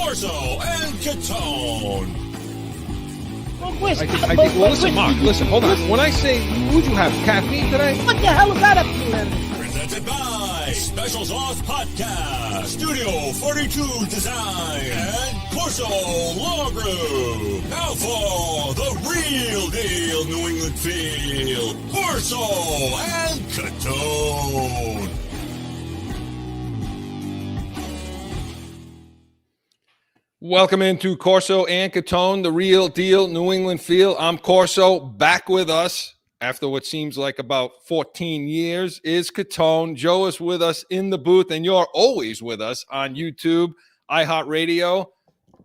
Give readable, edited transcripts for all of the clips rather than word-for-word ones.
Corso and Catone. Well, listen, Mark, hold on. When I say, would you have caffeine today? What the hell is that up to? Presented by Special Sauce Podcast, Studio 42 Design, and Corso Law Group. Now for the real deal New England feel, Corso and Catone. Welcome into Corso and Catone, the real deal New England feel. I'm Corso. Back with us after what seems like about 14 years is Catone. Joe is with us in the booth, and you're always with us on YouTube, iHeartRadio,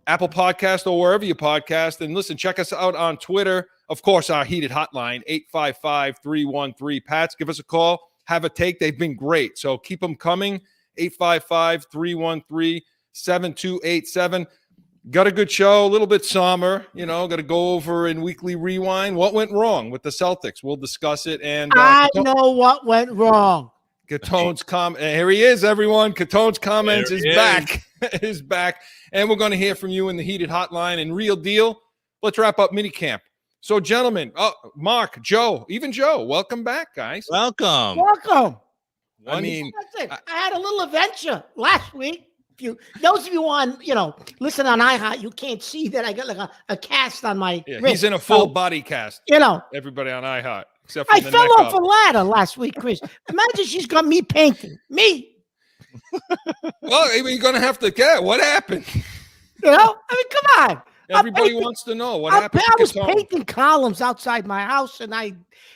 Apple Podcast, or wherever you podcast. And listen, check us out on Twitter. Of course, our heated hotline, 855-313-PATS. Give us a call. Have a take. They've been great. So keep them coming, 855-313-7287. Got a good show, a little bit somber, got to go over in Weekly Rewind. What went wrong with the Celtics? We'll discuss it. And I know what went wrong. Catone's comment. Here he is, everyone. Catone's comments is back. is back. And we're going to hear from you in the heated hotline. And real deal, let's wrap up minicamp. So, gentlemen, Mark, Joe, even Joe, welcome back, guys. Welcome. I had a little adventure last week. Those of you on, listen on iHeart, you can't see that I got like a cast on my wrist. He's in a full body cast. Everybody on iHeart. Except for I fell off a ladder last week, Chris. Imagine she's got me painting. Me. Well, you're going to have to get what happened. Come on. Everybody wants to know what happened. I was painting columns outside my house, and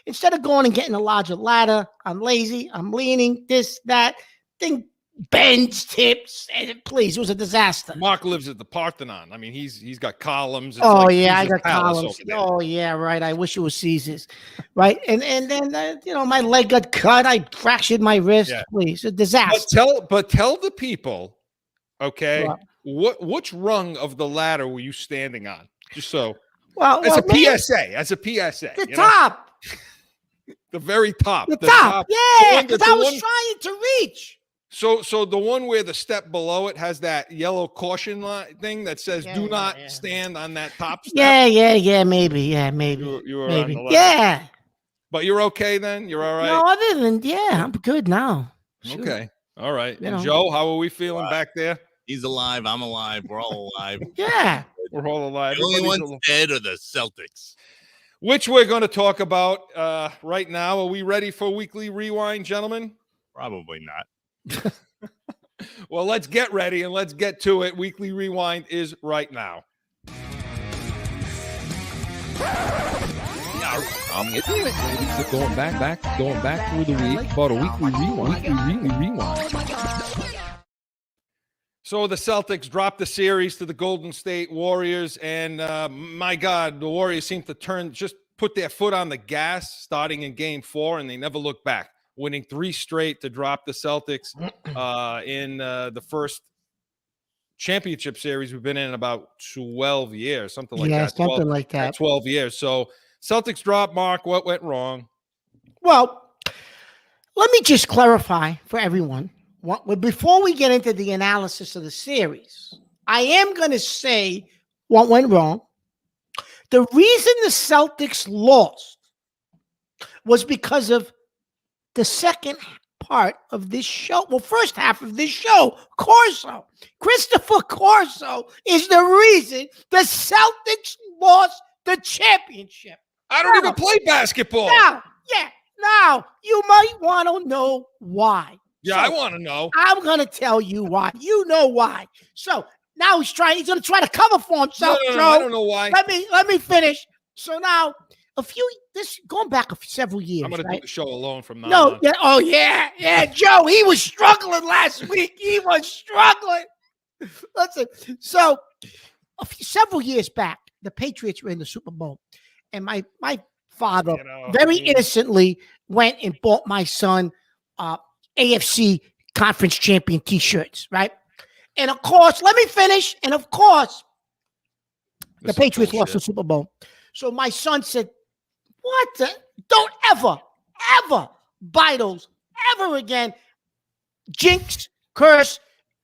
instead of going and getting a larger ladder, I'm lazy. I'm leaning, this, that thing. Bends, tips, and please, it was a disaster. Mark lives at the Parthenon. I mean, he's got columns. It's I got columns. Oh yeah, right. I wish it was Caesar's, right? And then my leg got cut. I fractured my wrist. Yeah. Please, a disaster. But tell the people, okay, which rung of the ladder were you standing on? Just so, as a PSA, the top, the very top, the top. Yeah, because I was trying to reach. So the one where the step below it has that yellow caution thing that says "Do not stand on that top step." Yeah, maybe. You were maybe. On the ladder. Yeah. But you're okay then? You're all right? No, other than I'm good now. Shoot. Okay, all right. And Joe, how are we feeling back there? He's alive. I'm alive. We're all alive. Yeah, we're all alive. The only ones dead are the Celtics, which we're going to talk about right now. Are we ready for Weekly Rewind, gentlemen? Probably not. Well, let's get ready and let's get to it. Weekly Rewind is right now. Going back through the week. About a weekly rewind. So the Celtics dropped the series to the Golden State Warriors, and my God, the Warriors seem to put their foot on the gas starting in Game 4, and they never look back. Winning 3 straight to drop the Celtics in the first championship series we've been in about 12 years, something like that. Yeah, something like that. 12 years. So Celtics dropped, Mark. What went wrong? Well, let me just clarify for everyone. Before we get into the analysis of the series, I am going to say what went wrong. The reason the Celtics lost was because of the second part of this show, first half of this show, Corso. Christopher Corso is the reason the Celtics lost the championship. I don't even play basketball. Now, you might want to know why. Yeah, I want to know. I'm going to tell you why. You know why. So now he's going to try to cover for himself, No, I don't know why. Let me finish. So now, going back several years. I'm going to do the show alone from now on. Joe, he was struggling last week. He was struggling. Listen, so several years back, the Patriots were in the Super Bowl, and my father very innocently went and bought my son AFC Conference Champion T-shirts, right? And of course, let me finish. And of course, the Patriots lost the Super Bowl. So my son said, don't ever buy those ever again. Jinx, curse,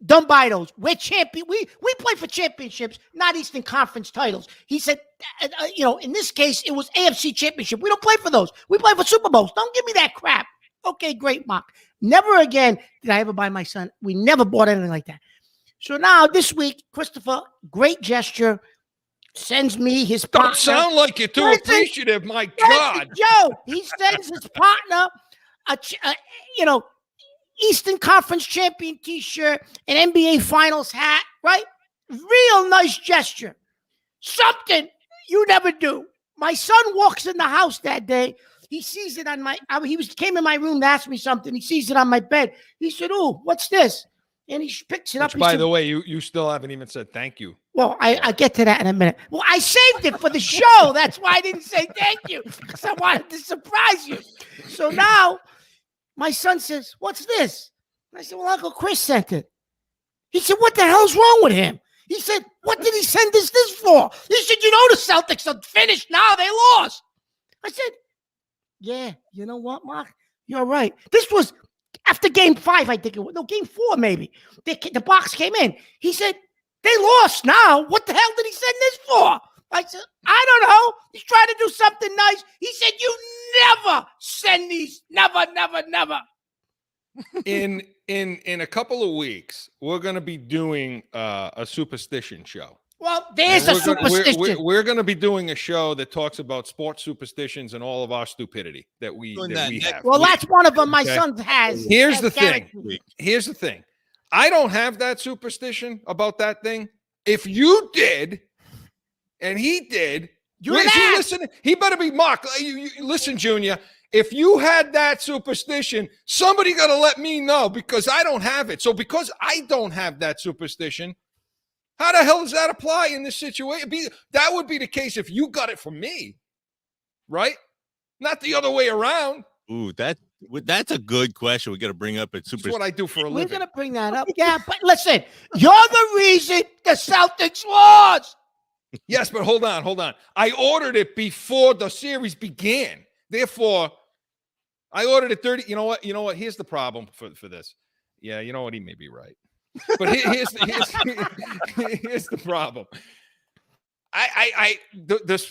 Don't buy those. We're champion. We play for championships, not Eastern Conference titles. He said, in this case, it was AFC Championship. We don't play for those. We play for Super Bowls. Don't give me that crap. Okay, great, Mark. Never again did I ever buy my son. We never bought anything like that. So now this week, Christopher, great gesture, sends me his partner. Don't sound like you're too appreciative. My God, Joe. He sends his partner Eastern Conference champion T-shirt, an NBA Finals hat, right? Real nice gesture. Something you never do. My son walks in the house that day. He sees it on came in my room to ask me something. He sees it on my bed. He said, "Oh, what's this?" And he picks it up. By the way, you still haven't even said thank you. Well, I get to that in a minute. Well, I saved it for the show. That's why I didn't say thank you, because I wanted to surprise you. So now my son says, "What's this?" And I said, "Well, Uncle Chris sent it." He said, "What the hell's wrong with him?" He said, "What did he send us this for?" He said, "The Celtics are finished now. They lost." I said, "Yeah, you know what, Mark? You're right." This was after game 5, I think it was. No, game 4 maybe. The box came in. He said, "They lost now. What the hell did he send this for?" I said, "I don't know. He's trying to do something nice." He said, "You never send these. Never, never, never." In a couple of weeks, we're going to be doing a superstition show. Well, there's a superstition. We're going to be doing a show that talks about sports superstitions and all of our stupidity that we have. Well, that's one of them my son has. Here's the thing. I don't have that superstition about that thing. If you did, and he did, he better be Mark. Listen, Junior. If you had that superstition, somebody got to let me know, because I don't have it. So because I don't have that superstition, how the hell does that apply in this situation? That would be the case if you got it from me, right? Not the other way around. Ooh, that's a good question. We got to bring up at Super. That's what I do for a living. We're going to bring that up. Yeah, but listen, you're the reason the Celtics lost. Yes, but hold on. I ordered it before the series began. Therefore, I ordered it 30. You know what? Here's the problem for this. Yeah, you know what? He may be right. But here's the problem.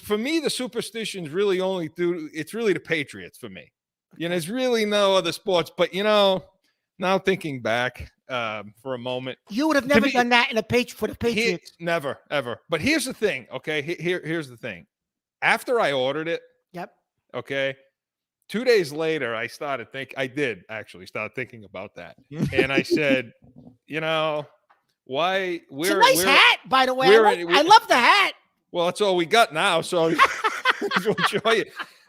For me, the superstitions really it's really the Patriots for me. It's really no other sports. But now thinking back for a moment, you would have never done that for the Patriots. Never, ever. But here's the thing. Okay, here's the thing. After I ordered it, yep. Okay, 2 days later, I did actually start thinking about that, and I said, why? It's a nice hat, by the way. I love the hat. Well, that's all we got now, so I'll show you.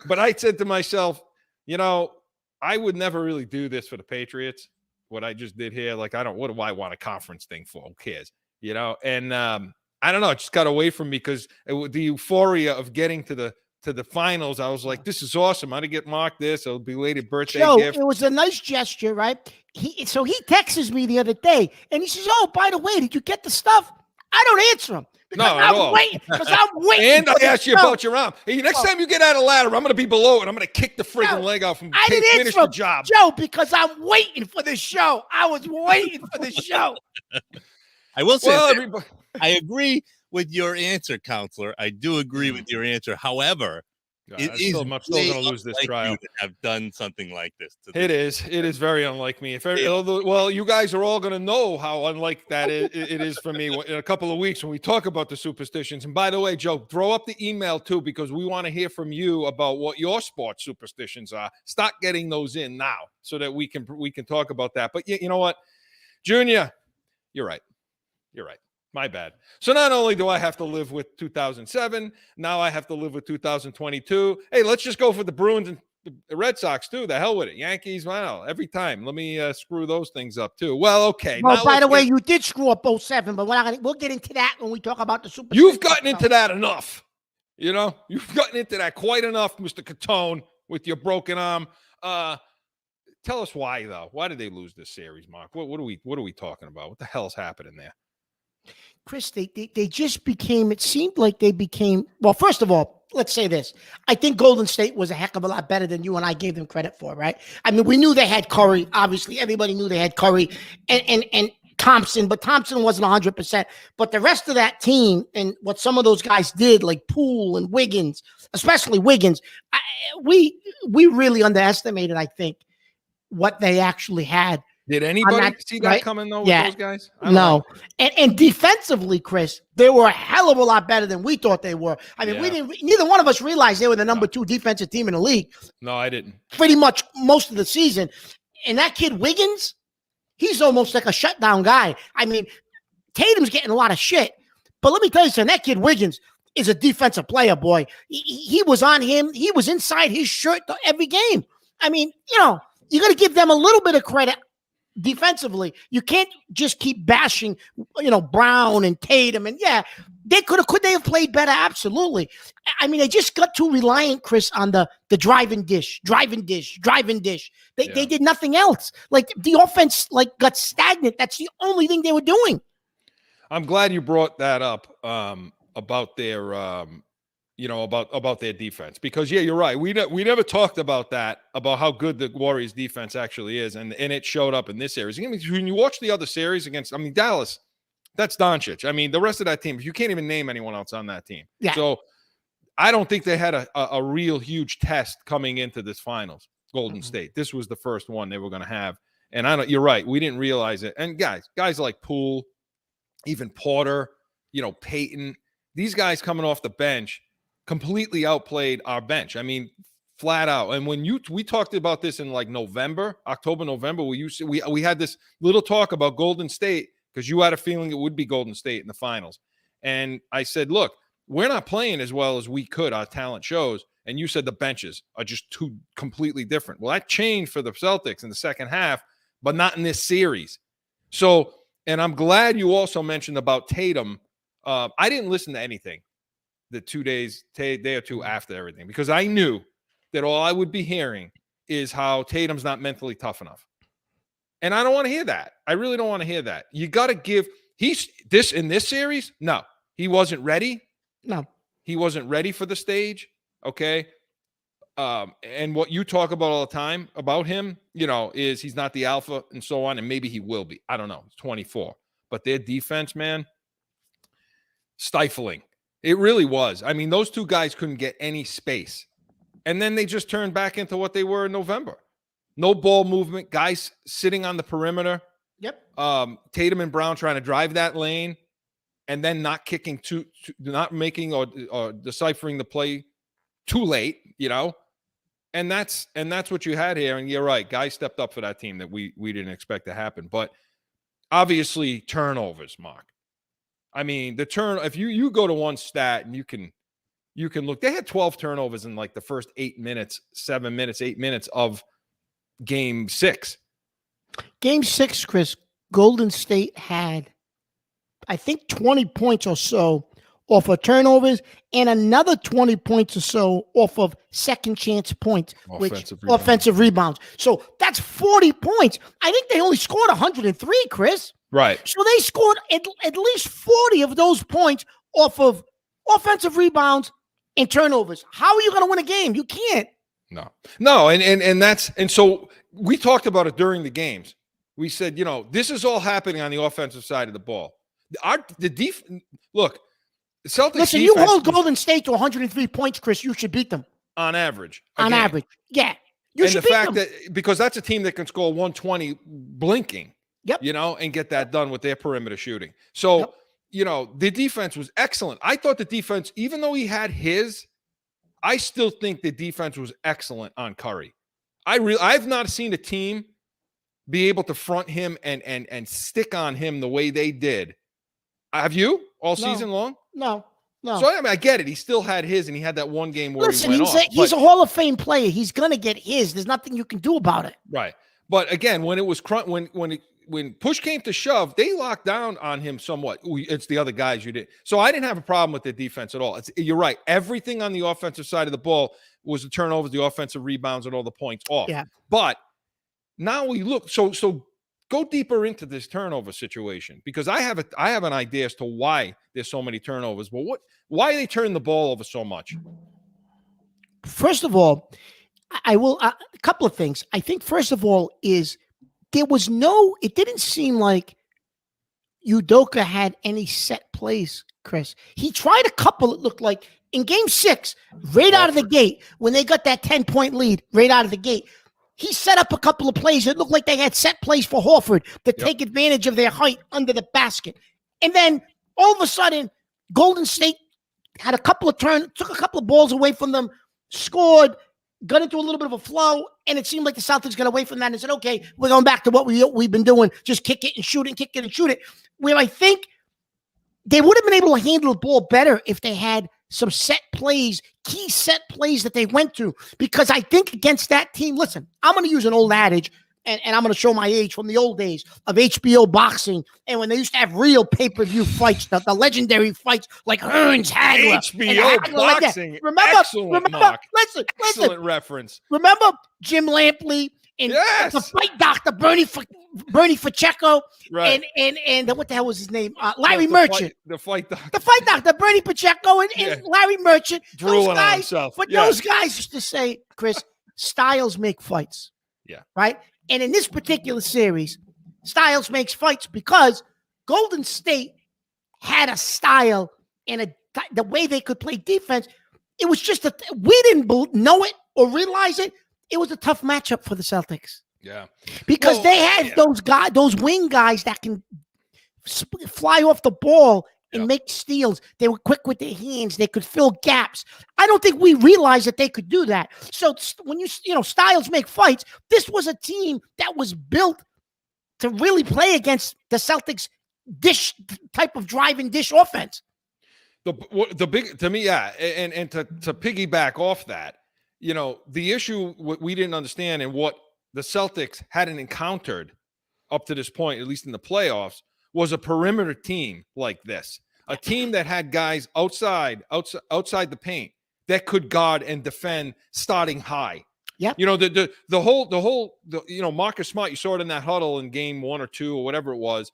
But I said to myself, I would never really do this for the Patriots. What I just did here, what do I want a conference thing for? Who cares? And I don't know. It just got away from me because the euphoria of getting to the finals, I was like, this is awesome. I'm going to get Mark this. It'll be belated birthday gift. It was a nice gesture, right? So he texts me the other day, and he says, "Oh, by the way, did you get the stuff?" I don't answer him. I'm waiting. And I asked you about your arm. Hey, next time you get out of the ladder, I'm going to be below it. I'm going to kick the friggin' leg out from finish the job. Joe, because I'm waiting for the show. I was waiting for the show. I will say, I agree with your answer, counselor. I do agree with your answer. However, I'm still going to lose this trial. You to have done something like this. It is very unlike me. Well, you guys are all going to know how unlike that it is for me in a couple of weeks when we talk about the superstitions. And by the way, Joe, throw up the email too, because we want to hear from you about what your sports superstitions are. Start getting those in now so that we can talk about that. But you know what, Junior, you're right. My bad. So not only do I have to live with 2007, now I have to live with 2022. Hey, let's just go for the Bruins and the Red Sox too. The hell with it. Yankees, well, every time. Let me screw those things up too. Well, okay. Well, by the way, you did screw up 07, but we'll get into that when we talk about the Super. You've gotten into that enough. You've gotten into that quite enough, Mr. Catone, with your broken arm. Tell us why, though. Why did they lose this series, Mark? What are we talking about? What the hell's happening there? Chris, they just became, it seemed like they became, well, first of all, let's say this. I think Golden State was a heck of a lot better than you and I gave them credit for, right? I mean, we knew they had Curry. Obviously, everybody knew they had Curry. And Thompson, but Thompson wasn't 100%. But the rest of that team and what some of those guys did, like Poole and Wiggins, especially Wiggins, we really underestimated, I think, what they actually had. Did anybody see that coming, though, with those guys? No. And defensively, Chris, they were a hell of a lot better than we thought they were. I mean, neither one of us realized they were the number 2 defensive team in the league. No, I didn't. Pretty much most of the season. And that kid, Wiggins, he's almost like a shutdown guy. I mean, Tatum's getting a lot of shit. But let me tell you something, that kid Wiggins is a defensive player, boy. He was on him. He was inside his shirt every game. I mean, you got to give them a little bit of credit defensively. You can't just keep bashing, Brown and Tatum. And could they have played better? Absolutely. I mean, they just got too reliant, Chris, on the drive and dish. They did nothing else. Like the offense, got stagnant. That's the only thing they were doing. I'm glad you brought that up about their about their defense, because you're right. We never talked about that, about how good the Warriors defense actually is, and it showed up in this series. When you watch the other series against, Dallas, that's Doncic. I mean, the rest of that team, you can't even name anyone else on that team. Yeah. So I don't think they had a real huge test coming into this finals. Golden State. This was the first one they were going to have, and you're right. We didn't realize it. And guys like Poole, even Porter, Peyton, these guys coming off the bench completely outplayed our bench. I mean, flat out. And when we talked about this in October, November, we had this little talk about Golden State, because you had a feeling it would be Golden State in the finals. And I said, look, we're not playing as well as we could. Our talent shows. And you said the benches are just too completely different. Well, that changed for the Celtics in the second half, but not in this series. So, and I'm glad you also mentioned about Tatum. I didn't listen to anything the 2 days, day or two after everything, because I knew that all I would be hearing is how Tatum's not mentally tough enough. And I don't want to hear that. I really don't want to hear that. You got to give in this series. No, he wasn't ready. No, he wasn't ready for the stage. Okay. And what you talk about all the time about him, is he's not the alpha and so on. And maybe he will be. I don't know. He's 24, but their defense, man, stifling. It really was. I mean, those two guys couldn't get any space. And then they just turned back into what they were in November. No ball movement, guys sitting on the perimeter. Yep. Tatum and Brown trying to drive that lane and then not kicking not making or deciphering the play too late, And that's what you had here. And you're right. Guys stepped up for that team that we didn't expect to happen. But obviously turnovers, Mark. I mean, if you go to one stat and you can look, they had 12 turnovers in like the first 8 minutes of game 6. Game 6, Chris, Golden State had, I think, 20 points or so off of turnovers and another 20 points or so off of second chance points, offensive rebounds. So that's 40 points. I think they only scored 103, Chris. Right. So they scored at least 40 of those points off of offensive rebounds and turnovers. How are you going to win a game? You can't. No. And so we talked about it during the games. We said, this is all happening on the offensive side of the ball. Look, the Celtics. Listen, you hold Golden State to 103 points, Chris. You should beat them on average. On average, yeah. You and should the beat fact them. that because that's a team that can score 120 blinking. Yep. And get that done with their perimeter shooting. So, the defense was excellent. I thought the defense, even though he had I still think the defense was excellent on Curry. I've not seen a team be able to front him and stick on him the way they did. Have you season long? No. So I get it. He still had his, and he had that one game where he went off. He's a Hall of Fame player. He's gonna get his. There's nothing you can do about it. Right. But again, when it was when push came to shove, they locked down on him somewhat. It's the other guys you did. So I didn't have a problem with the defense at all. You're right. Everything on the offensive side of the ball was the turnovers, the offensive rebounds, and all the points off. Yeah. But now we look. So go deeper into this turnover situation, because I have an idea as to why there's so many turnovers. But why they turn the ball over so much? First of all, I will a couple of things. I think first of all is. It didn't seem like Udoka had any set plays, Chris. He tried a couple, it looked like, in game 6, right out of the gate, when they got that 10-point lead, right out of the gate. He set up a couple of plays. It looked like they had set plays for Horford to take advantage of their height under the basket. And then all of a sudden, Golden State had a couple of turns, took a couple of balls away from them, scored, got into a little bit of a flow, and it seemed like the Celtics got away from that and said, okay, we're going back to what we've been doing, just kick it and shoot it, kick it and shoot it. Where I think they would have been able to handle the ball better if they had some set plays, key set plays that they went to. Because I think against that team, listen, I'm going to use an old adage, and I'm going to show my age from the old days of HBO boxing, and when they used to have real pay-per-view fights, the legendary fights like Hearns, Hagler. HBO boxing. Like remember, listen. Excellent reference. Remember Jim Lampley and the fight doctor, Bernie Pacheco, right? And what the hell was his name? Larry Merchant. The fight doctor. The fight doctor, Bernie Pacheco and Larry Merchant. Drooling those guys, on himself. But those guys used to say, Chris, styles make fights. Yeah. Right? And in this particular series, styles makes fights because Golden State had a style and the way they could play defense. It was just we didn't know it or realize it. It was a tough matchup for the Celtics. Yeah. Because they had those wing guys that can fly off the ball and make steals. They were quick with their hands. They could fill gaps. I don't think we realized that they could do that. So when styles make fights, this was a team that was built to really play against the Celtics dish type of drive and dish offense. The big to me, and to piggyback off that, the issue we didn't understand and what the Celtics hadn't encountered up to this point, at least in the playoffs, was a perimeter team like this, a team that had guys outside the paint that could guard and defend starting high. Yeah. The whole Marcus Smart, you saw it in that huddle in game 1 or 2 or whatever it was.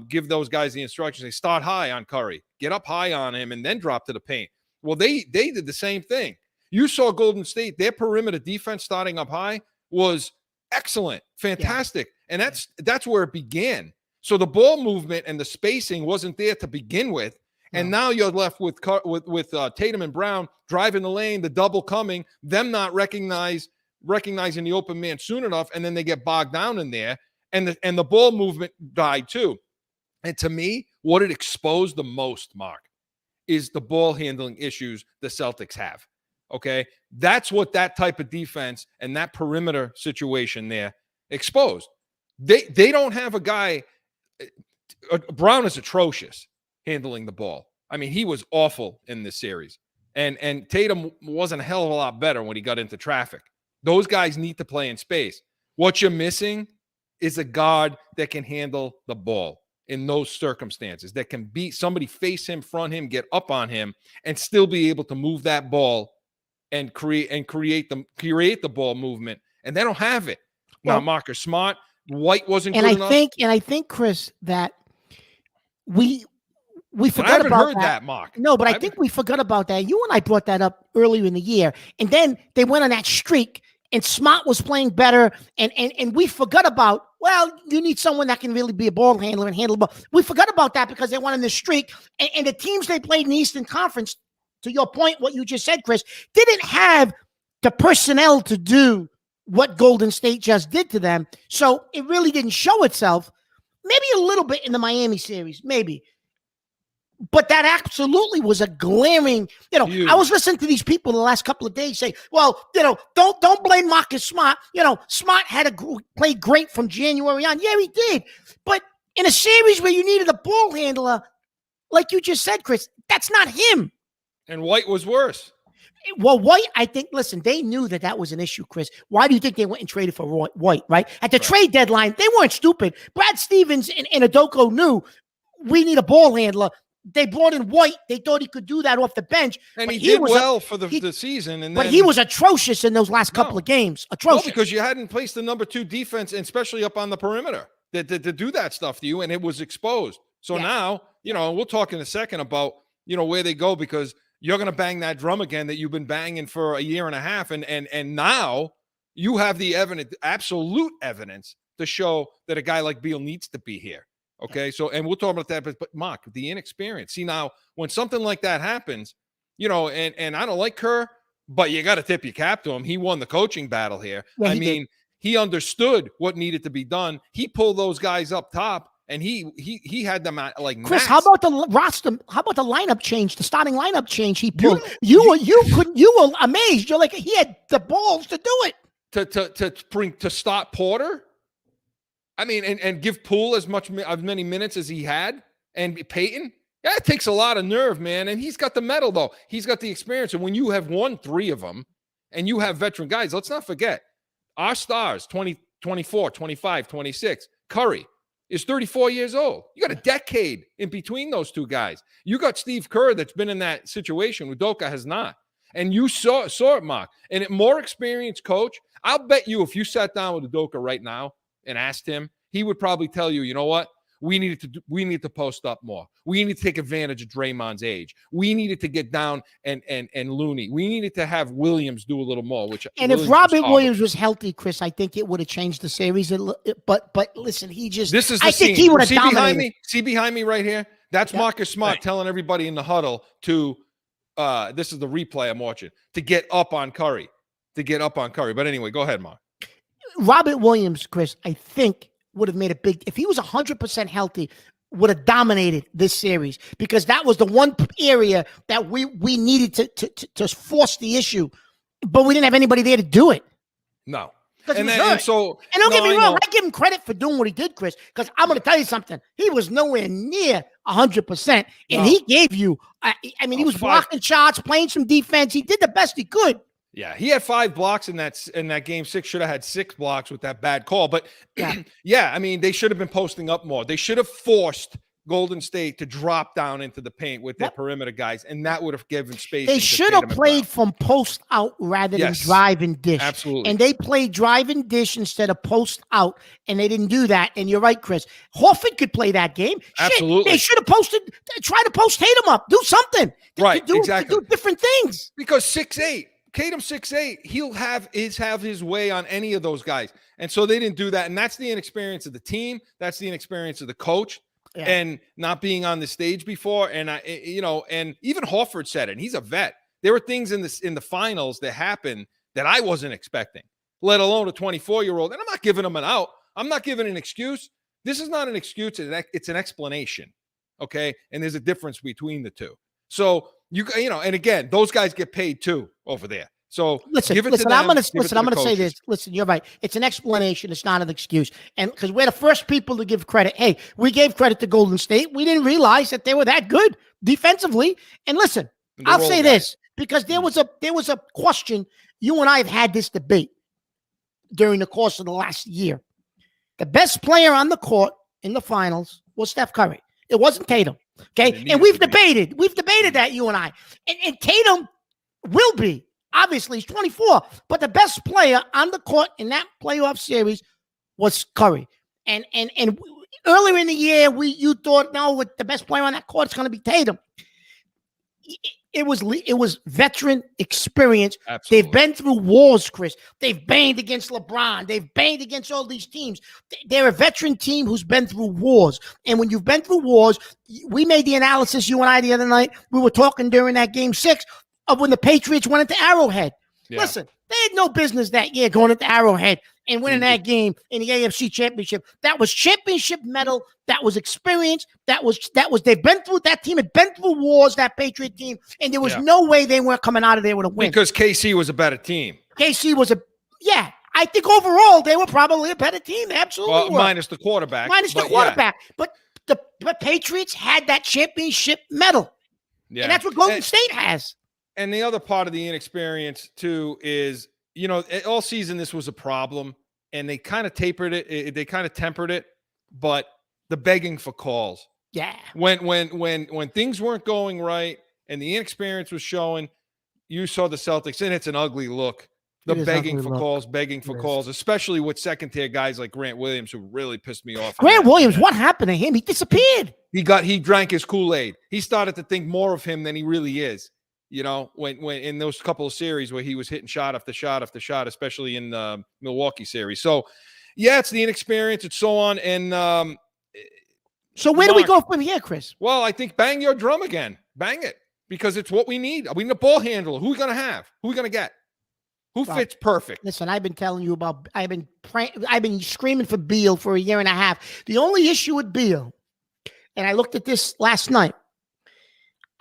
Give those guys the instructions. They start high on Curry, get up high on him, and then drop to the paint. Well, they did the same thing. You saw Golden State, their perimeter defense starting up high was excellent, fantastic. Yeah. And that's where it began. So the ball movement and the spacing wasn't there to begin with. And now you're left with Tatum and Brown driving the lane, the double coming, them not recognizing the open man soon enough, and then they get bogged down in there, and the ball movement died too. And to me, what it exposed the most, Mark, is the ball handling issues the Celtics have. Okay, that's what that type of defense and that perimeter situation there exposed. They don't have a guy. Brown is atrocious handling the ball. I mean, he was awful in this series. And Tatum wasn't a hell of a lot better when he got into traffic. Those guys need to play in space. What you're missing is a guard that can handle the ball in those circumstances, that can beat somebody, face him, front him, get up on him, and still be able to move that ball and create the ball movement. And they don't have it. Now, Marcus Smart, White wasn't good enough. I think, Chris, that we forgot I haven't about heard that, Mark. No, but I think we forgot about that. You and I brought that up earlier in the year. And then they went on that streak, and Smart was playing better. And we forgot about, you need someone that can really be a ball handler and handle the ball. We forgot about that because they went on this streak. And the teams they played in the Eastern Conference, to your point, what you just said, Chris, didn't have the personnel to do what Golden State just did to them. So it really didn't show itself. Maybe a little bit in the Miami series, maybe. But that absolutely was a glaring, huge. I was listening to these people the last couple of days say, don't blame Marcus Smart. Smart played great from January on. Yeah, he did. But in a series where you needed a ball handler, like you just said, Chris, that's not him. And White was worse. Well, White, I think, listen, they knew that was an issue, Chris. Why do you think they went and traded for White, right? At the trade deadline, they weren't stupid. Brad Stevens and Adoko knew we need a ball handler. They brought in White. They thought he could do that off the bench. And he did well for the season. But he was atrocious in those last couple of games. Atrocious. No, because you hadn't placed the number 2 defense, and especially up on the perimeter, to do that stuff to you, and it was exposed. So now, we'll talk in a second about, where they go, because you're going to bang that drum again that you've been banging for a year and a half. And now you have the absolute evidence to show that a guy like Beal needs to be here. Okay, so and we'll talk about that, but Mark, the inexperience. See, now when something like that happens, and I don't like Kerr, but you got to tip your cap to him. He won the coaching battle here. Yeah, he understood what needed to be done. He pulled those guys up top, and he had them at like Chris. max. How about the roster? How about the lineup change? The starting lineup change he pulled. You were amazed. You're like, he had the balls to do it. To stop Porter. I mean, and give Poole as many minutes as he had, and Peyton. That takes a lot of nerve, man. And he's got the medal, though. He's got the experience. And when you have won 3 of them, and you have veteran guys, let's not forget our stars, 20, 24, 25, 26. Curry is 34 years old. You got a decade in between those 2 guys. You got Steve Kerr that's been in that situation. Udoka has not. And you saw it, Mark. And a more experienced coach, I'll bet you if you sat down with Udoka right now and asked him, he would probably tell you, you know what? We need to post up more. We need to take advantage of Draymond's age. We needed to get down and Looney. We needed to have Williams do a little more. If Robert Williams was healthy, Chris, I think it would have changed the series. But listen, This is I scene. think he would have dominated. See behind me right here? That's Marcus Smart telling everybody in the huddle to this is the replay I'm watching, to get up on Curry. But anyway, go ahead, Mark. Robert Williams, Chris, I think would have made a big, if he was 100% healthy, would have dominated this series, because that was the one area that we needed to force the issue, but we didn't have anybody there to do it. No. And don't get me wrong, I give him credit for doing what he did, Chris, because I'm going to tell you something. He was nowhere near 100%, and he gave you, he was blocking shots, playing some defense. He did the best he could. Yeah, he had 5 blocks in that game 6. Should have had 6 blocks with that bad call. But they should have been posting up more. They should have forced Golden State to drop down into the paint with their perimeter guys, and that would have given space. They should have played from post out rather than drive and dish. Absolutely. And they played drive and dish instead of post out, and they didn't do that. And you're right, Chris. Horford could play that game. Absolutely. They should have try to post Tatum up. Do something. Exactly. To do different things. Because 6'8", Tatum 6'8", he'll have his way on any of those guys. And so they didn't do that. And that's the inexperience of the team. That's the inexperience of the coach. Yeah. And not being on the stage before. And and even Horford said it, and he's a vet. There were things in the finals that happened that I wasn't expecting, let alone a 24-year-old. And I'm not giving him an out. I'm not giving an excuse. This is not an excuse. It's an explanation. Okay. And there's a difference between the two. So and again, those guys get paid too over there. So listen, I'm going to say this. Listen, you're right. It's an explanation. It's not an excuse. And because we're the first people to give credit. Hey, we gave credit to Golden State. We didn't realize that they were that good defensively. And listen, I'll say this, because there was a question. You and I have had this debate during the course of the last year. The best player on the court in the finals was Steph Curry. It wasn't Tatum. Okay. And we've debated that, you and I. And Tatum will be. Obviously, he's 24, but the best player on the court in that playoff series was Curry. And earlier in the year, you thought, no, with the best player on that court, it's going to be Tatum. It was veteran experience. Absolutely. They've been through wars, Chris. They've banged against LeBron. They've banged against all these teams. They're a veteran team who's been through wars. And when you've been through wars, we made the analysis, you and I, the other night. We were talking during that game 6 of when the Patriots went into Arrowhead. Yeah. Listen, they had no business that year going into Arrowhead and winning that game in the AFC Championship. That was championship medal. That was experience. That was they've been through, that team had been through wars, that Patriot team, and there was no way they weren't coming out of there with a win. Because KC was a better team. KC was I think overall they were probably a better team. They absolutely were. Minus the quarterback. But the Patriots had that championship medal. Yeah. And that's what Golden State has. And the other part of the inexperience, too, is, all season this was a problem, and they kind of tempered it, but the begging for calls. Yeah. When things weren't going right and the inexperience was showing, you saw the Celtics, and it's an ugly look. The begging for calls, especially with second-tier guys like Grant Williams, who really pissed me off. Grant Williams, what happened to him? He disappeared. He drank his Kool-Aid. He started to think more of him than he really is. When in those couple of series where he was hitting shot after shot after shot, especially in the Milwaukee series. So, it's the inexperience. It's so on. And So where do we go from here, Chris? Well, I think bang your drum again. Bang it. Because it's what we need. We need a ball handler. Who are we going to have? Who are we going to get? Who fits perfect? Listen, I've been telling you about. I've been screaming for Beal for a year and a half. The only issue with Beal, and I looked at this last night.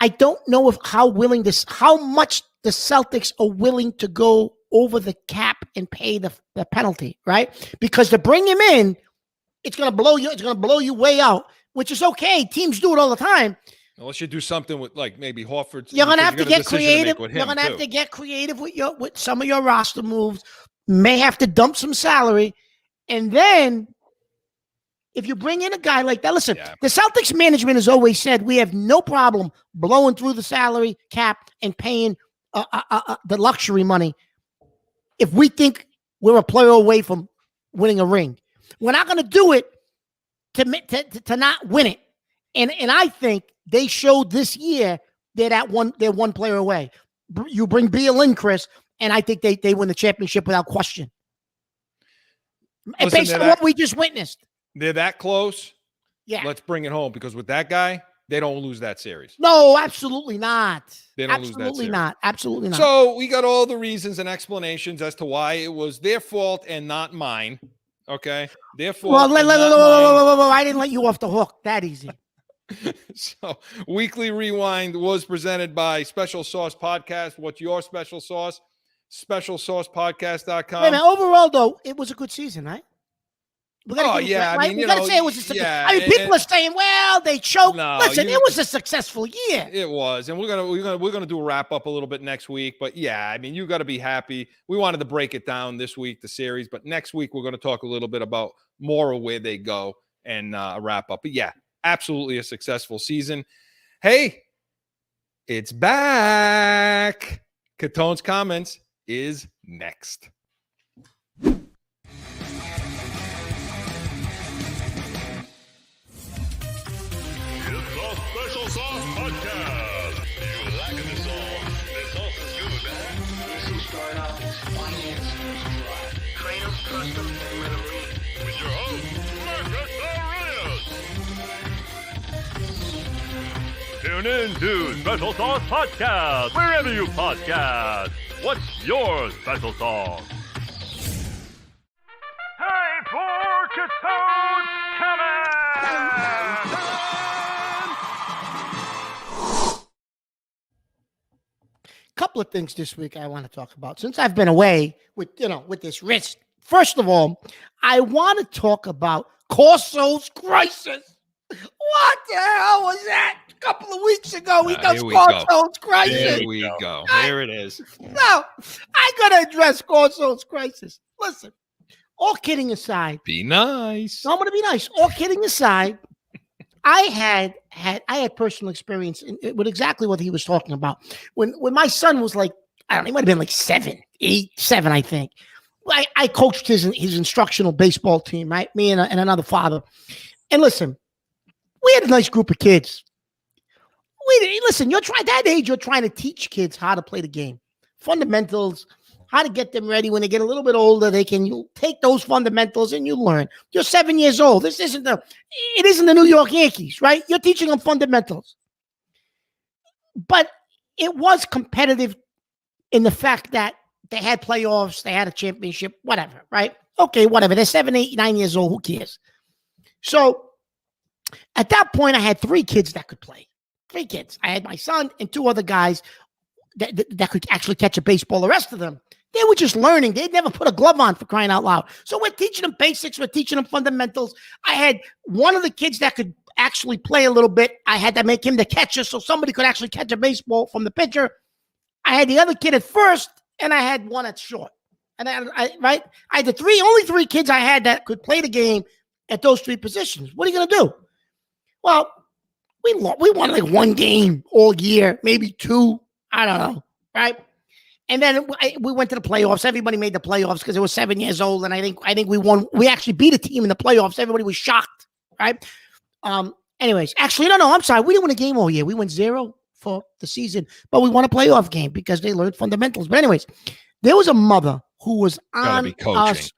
I don't know how much the Celtics are willing to go over the cap and pay the penalty, right? Because to bring him in, it's going to blow you. It's going to blow you way out, which is okay. Teams do it all the time. Unless you do something with like maybe Horford. You're gonna have to get creative. You're gonna have to get creative with some of your roster moves. May have to dump some salary, and then if you bring in a guy like that, listen. Yeah. The Celtics management has always said we have no problem blowing through the salary cap and paying the luxury money if we think we're a player away from winning a ring. We're not going to do it to not win it, and I think they showed this year they're one player away. You bring Beal in, Chris, and I think they win the championship without question. Listen, based on what we just witnessed. They're that close. Yeah. Let's bring it home because with that guy, they don't lose that series. No, absolutely not. They don't lose that series. Absolutely not. So we got all the reasons and explanations as to why it was their fault and not mine. Okay? Their fault. Well, I didn't let you off the hook that easy. So Weekly Rewind was presented by Special Sauce Podcast. What's your special sauce? SpecialSaucePodcast.com. Wait a minute. Overall, though, it was a good season, right? Yeah. Right? You gotta say it was a success. Yeah, I mean, people are saying, "Well, they choked." No, listen, it was a successful year. It was, and we're gonna do a wrap up a little bit next week. But yeah, I mean, you got to be happy. We wanted to break it down this week, the series, but next week we're going to talk a little bit about more of where they go and wrap up. But yeah, absolutely a successful season. Hey, it's back. Catone's Comments is next. Special Sauce Podcast. You liking the sauce? The sauce is good, man. This is start off finance Kratos Custom and let 'em read. With your host, Marcus Aurelius. Tune in to Special Sauce Podcast wherever you podcast. What's your special sauce? Time for Catone's Comments. Couple of things this week I want to talk about since I've been away with this wrist. First of all, I want to talk about Corso's crisis. What the hell was that? A couple of weeks ago, he does Corso's crisis. Here we go. Here it is. No, I got to address Corso's crisis. Listen, all kidding aside. Be nice. I'm going to be nice. All kidding aside, I had personal experience with exactly what he was talking about. When my son was like, I don't know, he might have been like 7, I think. I coached his instructional baseball team, right? Me and another father. And listen, we had a nice group of kids. Listen, that age, you're trying to teach kids how to play the game. Fundamentals, how to get them ready when they get a little bit older. You'll take those fundamentals and you learn. You're 7 years old. It isn't the New York Yankees, right? You're teaching them fundamentals. But it was competitive in the fact that they had playoffs, they had a championship, whatever, right? Okay, whatever. They're 7, 8, 9 years old. Who cares? So at that point, I had 3 kids that could play. 3 kids. I had my son and 2 other guys that could actually catch a baseball. The rest of them, they were just learning. They'd never put a glove on, for crying out loud. So we're teaching them basics. We're teaching them fundamentals. I had one of the kids that could actually play a little bit. I had to make him the catcher so somebody could actually catch a baseball from the pitcher. I had the other kid at first, and I had one at short. And I had the only 3 kids I had that could play the game at those 3 positions. What are you going to do? Well, we won like 1 game all year, maybe 2. I don't know, right? And then we went to the playoffs. Everybody made the playoffs because it was 7 years old, and I think we won. We actually beat a team in the playoffs. Everybody was shocked, right? Anyways, actually, no, I'm sorry. We didn't win a game all year. We went 0 for the season, but we won a playoff game because they learned fundamentals. But anyways, there was a mother who was on us.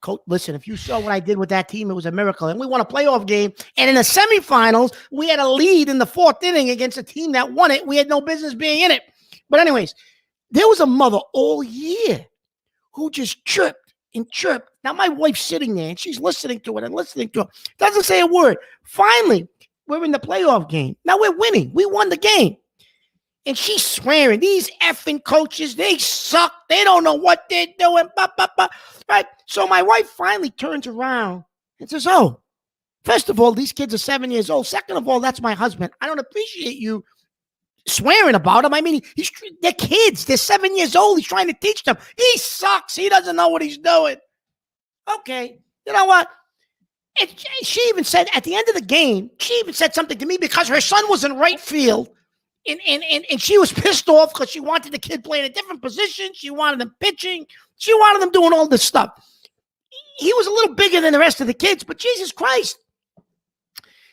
Coach, listen, if you saw what I did with that team, it was a miracle. And we won a playoff game. And in the semifinals, we had a lead in the 4th inning against a team that won it. We had no business being in it. But anyways, there was a mother all year who just chirped and chirped. Now, my wife's sitting there, and she's listening to it and listening to it. Doesn't say a word. Finally, we're in the playoff game. Now, we're winning. We won the game. And she's swearing, these effing coaches, they suck. They don't know what they're doing. Right? So my wife finally turns around and says, oh, first of all, these kids are 7 years old. Second of all, that's my husband. I don't appreciate you swearing about him. I mean, they're kids. They're 7 years old. He's trying to teach them. He sucks. He doesn't know what he's doing. Okay. You know what? And she even said at the end of the game, she even said something to me because her son was in right field. And she was pissed off because she wanted the kid playing a different position. She wanted him pitching. She wanted him doing all this stuff. He was a little bigger than the rest of the kids, but Jesus Christ,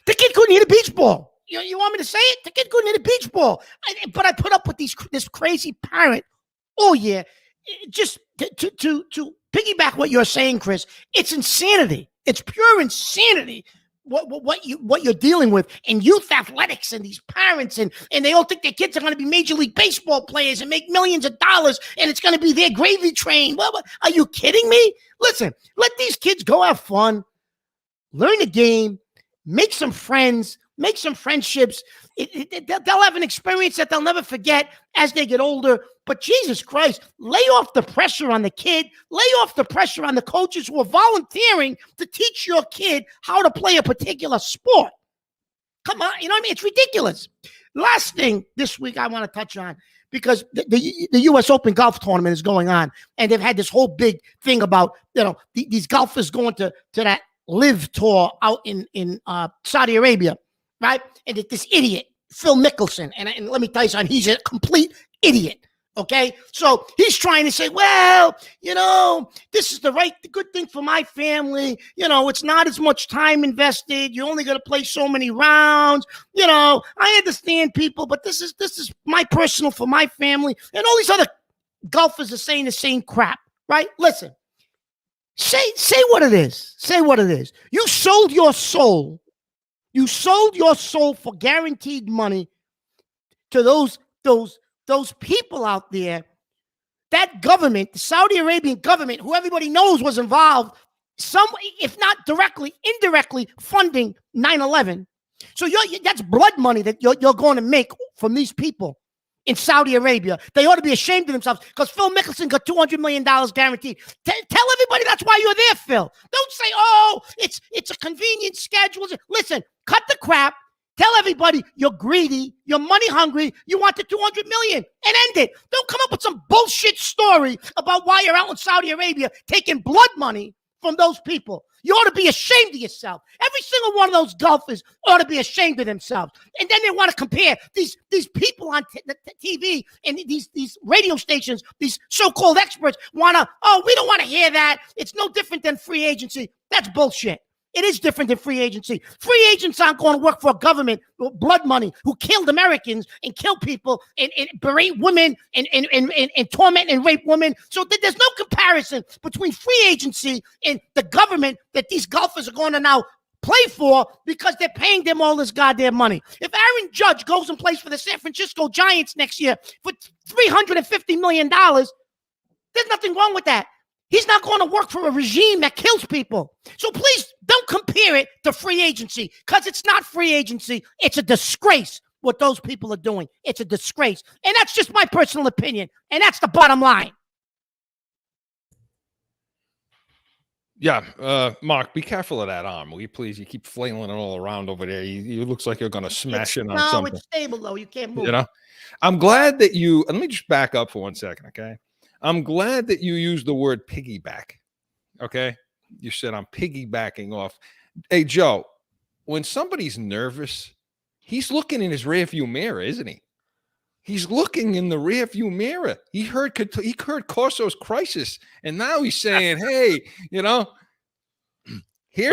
the kid couldn't hit a beach ball. You want me to say it? The kid couldn't hit a beach ball. But I put up with this crazy parent all year. Just to piggyback what you're saying, Chris, it's insanity. It's pure insanity. What you're dealing with in youth athletics and these parents and they all think their kids are going to be Major League Baseball players and make millions of dollars and it's going to be their gravy train. Are you kidding me? Listen, let these kids go have fun, learn the game, make some friends, make some friendships. They'll have an experience that they'll never forget as they get older. But Jesus Christ, lay off the pressure on the kid. Lay off the pressure on the coaches who are volunteering to teach your kid how to play a particular sport. Come on, you know what I mean? It's ridiculous. Last thing this week I want to touch on, because the U.S. Open golf tournament is going on, and they've had this whole big thing about, these golfers going to that live tour out in Saudi Arabia, right? And this idiot, Phil Mickelson, and let me tell you something, he's a complete idiot. Okay, so he's trying to say, well, this is the good thing for my family. It's not as much time invested. You're only going to play so many rounds. I understand people, but this is my personal for my family. And all these other golfers are saying the same crap, right? Listen, say what it is. Say what it is. You sold your soul. You sold your soul for guaranteed money to those people out there, that government, the Saudi Arabian government, who everybody knows was involved, if not directly, indirectly funding 9/11. So that's blood money that you're going to make from these people in Saudi Arabia. They ought to be ashamed of themselves because Phil Mickelson got $200 million guaranteed. Tell everybody that's why you're there, Phil. Don't say, oh, it's a convenient schedule. Listen, cut the crap. Tell everybody you're greedy, you're money hungry, you want the $200 million and end it. Don't come up with some bullshit story about why you're out in Saudi Arabia taking blood money from those people. You ought to be ashamed of yourself. Every single one of those golfers ought to be ashamed of themselves. And then they want to compare these people on TV and these radio stations, these so-called experts we don't want to hear that. It's no different than free agency. That's bullshit. It is different than free agency. Free agents aren't going to work for a government with blood money who killed Americans and kill people and berate women and torment and rape women. So there's no comparison between free agency and the government that these golfers are going to now play for because they're paying them all this goddamn money. If Aaron Judge goes and plays for the San Francisco Giants next year for $350 million, there's nothing wrong with that. He's not going to work for a regime that kills people. So please don't compare it to free agency because it's not free agency. It's a disgrace what those people are doing. It's a disgrace. And that's just my personal opinion. And that's the bottom line. Yeah, Mark, be careful of that arm, will you please? You keep flailing it all around over there. You looks like you're going to smash it on something. No, it's stable, though. You can't move. I'm glad that let me just back up for 1 second, okay? I'm glad that you used the word piggyback, okay? You said I'm piggybacking off. Hey, Joe, when somebody's nervous, he's looking in his rearview mirror, isn't he? He's looking in the rearview mirror. He heard Corso's crisis, and now he's saying, hey, here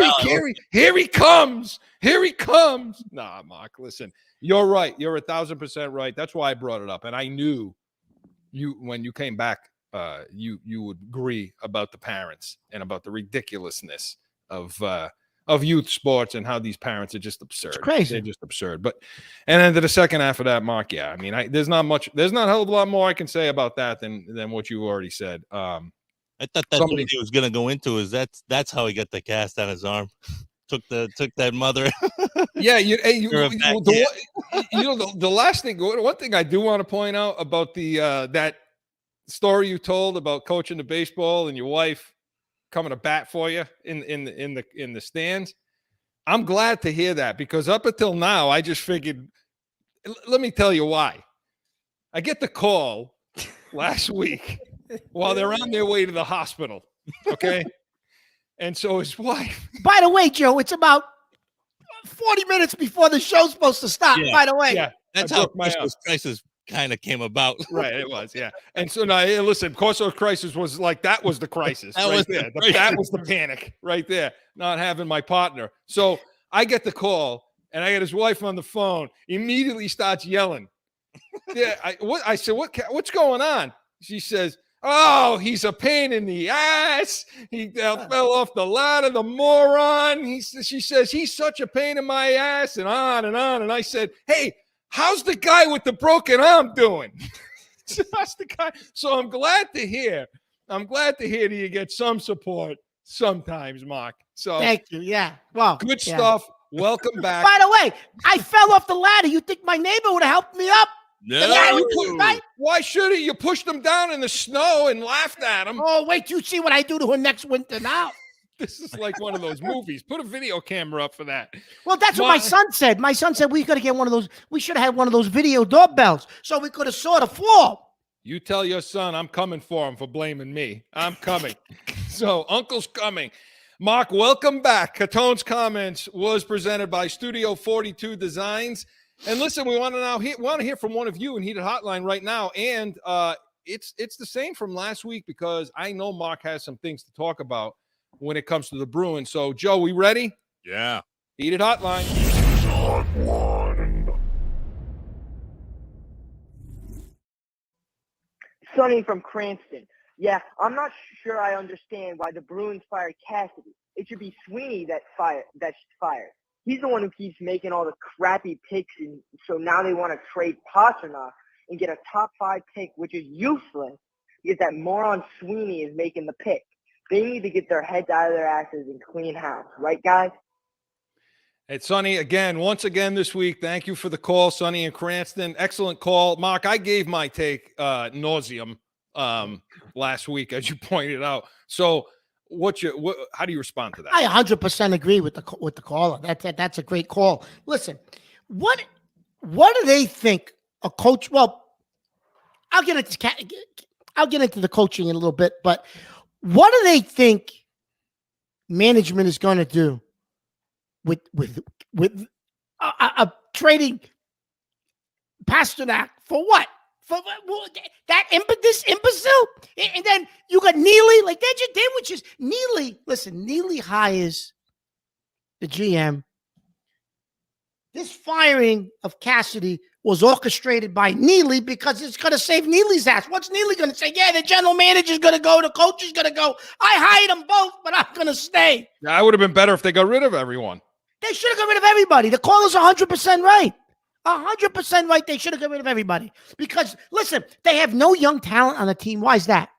he comes. Here he comes. Nah, Mark, listen, you're right. You're 1,000% right. That's why I brought it up, and I knew when you came back you would agree about the parents and about the ridiculousness of youth sports and how these parents are just absurd. It's crazy. They're just absurd. And then to the second half of that, Mark, yeah, I mean, there's not a hell of a lot more I can say about that than what you already said. I thought that's what he was going to go into. Is that's how he got the cast on his arm. Took that mother. Yeah, the last thing. One thing I do want to point out about the that story you told about coaching the baseball and your wife coming to bat for you in the stands. I'm glad to hear that, because up until now I just figured. Let me tell you why. I get the call last week while they're on their way to the hospital. Okay. And so his wife. By the way, Joe, it's about 40 minutes before the show's supposed to stop. Yeah, by the way, yeah, that's how Christmas crisis kind of came about. Right, it was, yeah. And so now, listen, Corso's crisis was like that was the crisis. That was the panic right there. Not having my partner. So I get the call, and I get his wife on the phone. Immediately starts yelling. Yeah, I said, what's going on? She says, "Oh, he's a pain in the ass. He fell off the ladder, the moron." She says, "He's such a pain in my ass," and on and on. And I said, "Hey, how's the guy with the broken arm doing?" That's the guy. So I'm glad to hear that you get some support sometimes, Mark. So thank you. Yeah. Well, good stuff. Welcome back. By the way, I fell off the ladder. You think my neighbor would have helped me up? No. Why should he? You pushed him down in the snow and laughed at him. Oh, wait till you see what I do to her next winter now. This is like one of those movies. Put a video camera up for that. Well, that's what my son said. My son said we got to get one of those. We should have had one of those video doorbells so we could have saw the floor. You tell your son I'm coming for him for blaming me. I'm coming. So Uncle's coming. Mark, welcome back. Catone's Comments was presented by Studio 42 Designs. And listen, we want to hear from one of you in Heated Hotline right now. And it's the same from last week, because I know Mark has some things to talk about when it comes to the Bruins. So, Joe, we ready? Yeah. Heated Hotline. Sonny from Cranston. Yeah, I'm not sure I understand why the Bruins fired Cassidy. It should be Sweeney that's fired. He's the one who keeps making all the crappy picks, and so now they want to trade Pastrnak and get a top 5 pick, which is useless because that moron Sweeney is making the pick. They need to get their heads out of their asses and clean house. Right, guys? It's Sonny once again this week. Thank you for the call, Sonny in Cranston. Excellent call. Mark, I gave my take nauseum last week, as you pointed out. So how do you respond to that? I 100% agree with the caller. That's a great call. Listen, what do they think a coach? Well, I'll get into the coaching in a little bit, but what do they think management is going to do with trading Pastrnak for what? For that imbecile? And then you got Neely. Like, they were just Neely. Listen, Neely hires the GM. This firing of Cassidy was orchestrated by Neely because it's going to save Neely's ass. What's Neely going to say? Yeah, the general manager's going to go. The coach is going to go. I hired them both, but I'm going to stay. Yeah, it would have been better if they got rid of everyone. They should have got rid of everybody. The caller's 100% right. 100% right. They should have got rid of everybody. Because, listen, they have no young talent on the team. Why is that?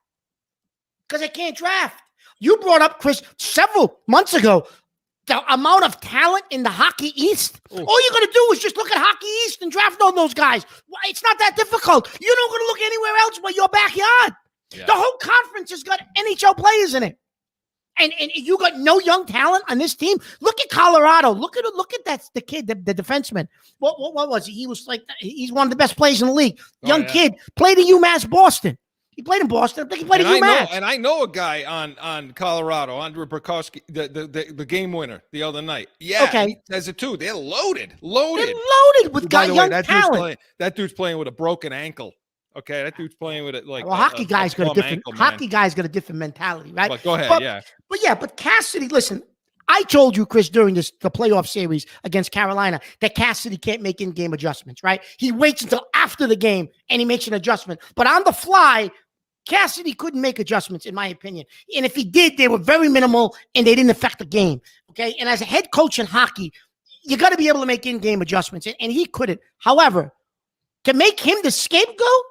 Because they can't draft. You brought up, Chris, several months ago, the amount of talent in the Hockey East. Ooh. All you're going to do is just look at Hockey East and draft all those guys. It's not that difficult. You're not going to look anywhere else but your backyard. Yeah. The whole conference has got NHL players in it. And you got no young talent on this team. Look at Colorado. Look at the kid, the defenseman. What was he? He was like, he's one of the best players in the league. Young kid, played at UMass Boston. He played in Boston. I think he played at UMass. I know a guy on Colorado, Andrew Burkowski, the game winner the other night. Yeah, okay. He says it too. They're loaded. They're loaded with young talent. That dude's playing with a broken ankle. Okay, that dude's playing with it like. Well, hockey guy's got a different mentality, right? But go ahead, but Cassidy, listen, I told you, Chris, during the playoff series against Carolina that Cassidy can't make in-game adjustments, right? He waits until after the game and he makes an adjustment. But on the fly, Cassidy couldn't make adjustments, in my opinion. And if he did, they were very minimal and they didn't affect the game. Okay. And as a head coach in hockey, you got to be able to make in-game adjustments. And he couldn't. However, to make him the scapegoat,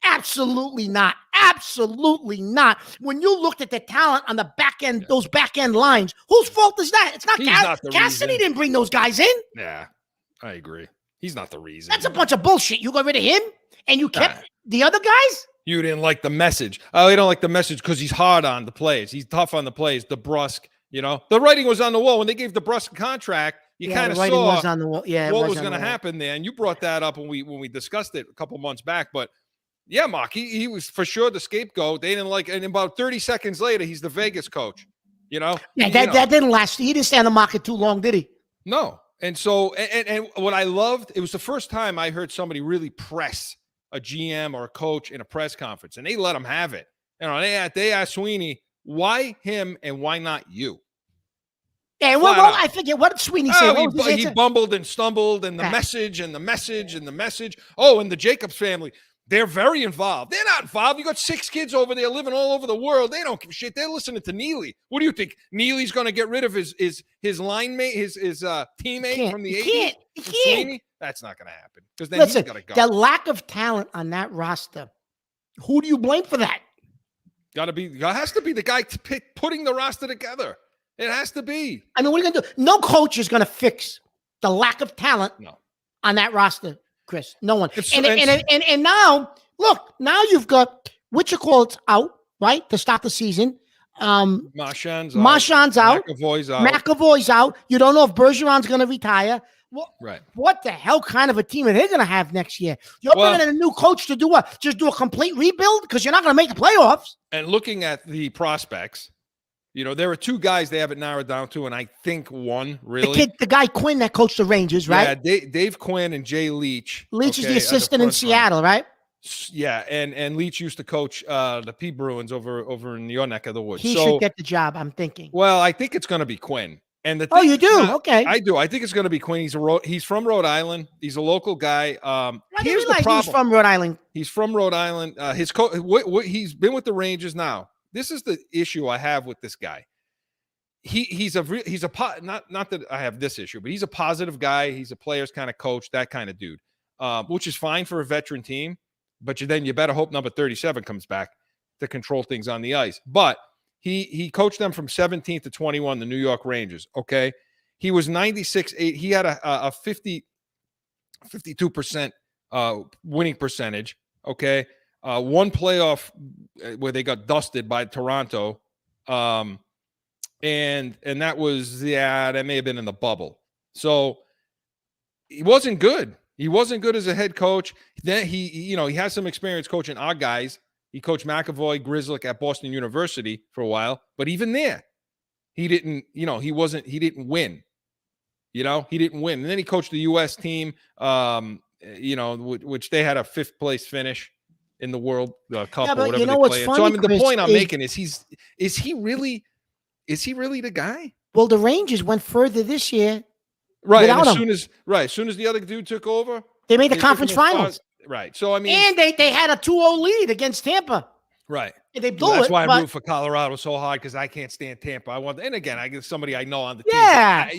absolutely not. Absolutely not. When you looked at the talent on the back end, those back end lines, whose fault is that? It's not Cassidy didn't bring those guys in. Yeah, I agree. He's not the reason. That's a bunch of bullshit. You got rid of him and you kept the other guys? You didn't like the message. Oh, you don't like the message because he's hard on the players. He's tough on the players. DeBrusque, the writing was on the wall. When they gave DeBrusque a contract, you kind of saw was on the wall. Yeah, what was going to happen there. And you brought that up when we discussed it a couple months back. But yeah, Mark, he was for sure the scapegoat. They didn't like, and about 30 seconds later, he's the Vegas coach. Yeah, that didn't last. He didn't stay on the market too long, did he? No. And so, and what I loved, it was the first time I heard somebody really press a GM or a coach in a press conference, and they let him have it. They asked Sweeney, why him and why not you? Yeah, well, I forget what did Sweeney say. He bumbled and stumbled, and the message and the message and the message. Oh, and the Jacobs family, they're very involved. They're not involved. You got 6 kids over there living all over the world. They don't give a shit. They're listening to Neely. What do you think? Neely's going to get rid of his line mate, his teammate from the 80s? He can't. That's not going to happen. Because then Listen, he's got to go. The lack of talent on that roster. Who do you blame for that? Has to be the guy putting the roster together. It has to be. I mean, what are you going to do? No coach is going to fix the lack of talent on that roster, Chris. No one. And now, look, now you've got Witcher-Colt's out, right, to start the season. Marchand's out. McAvoy's out. You don't know if Bergeron's going to retire. Well, right. What the hell kind of a team are they going to have next year? You're bringing in a new coach to do what? Just do a complete rebuild? Because you're not going to make the playoffs. And looking at the prospects, there are 2 guys they have it narrowed down to, and I think one really. The guy Quinn that coached the Rangers, right? Yeah, Dave Quinn and Jay Leach. Leach is the assistant in Seattle, right? Yeah, and Leach used to coach the P Bruins over in your neck of the woods. He should get the job, I'm thinking. Well, I think it's going to be Quinn. And you do? Okay. I do. I think it's going to be Quinn. He's from Rhode Island. He's a local guy. Here's the problem. He's from Rhode Island. He's from Rhode Island. His he's been with the Rangers now. This is the issue I have with this guy. He's not that I have this issue, but he's a positive guy. He's a player's kind of coach, that kind of dude, which is fine for a veteran team. But you better hope number 37 comes back to control things on the ice. But he coached them from 17 to 21, the New York Rangers. Okay, he was 96.8. He had a 52% winning percentage. Okay, one playoff where they got dusted by Toronto. And that was, that may have been in the bubble. So he wasn't good. He wasn't good as a head coach. Then he has some experience coaching our guys. He coached McAvoy, Grzelcyk at Boston University for a while, but even there, he didn't win. He didn't win. And then he coached the U.S. team, which they had a 5th place finish in the World Cup or whatever they play. So the point I'm making is is he really the guy? Well, the Rangers went further this year. Right. And as soon as the other dude took over, they made the conference finals. Right. So, and they had a 2-0 lead against Tampa. Right. And they blew That's why I root for Colorado so hard, because I can't stand Tampa. And again, I get somebody I know on the team. Yeah.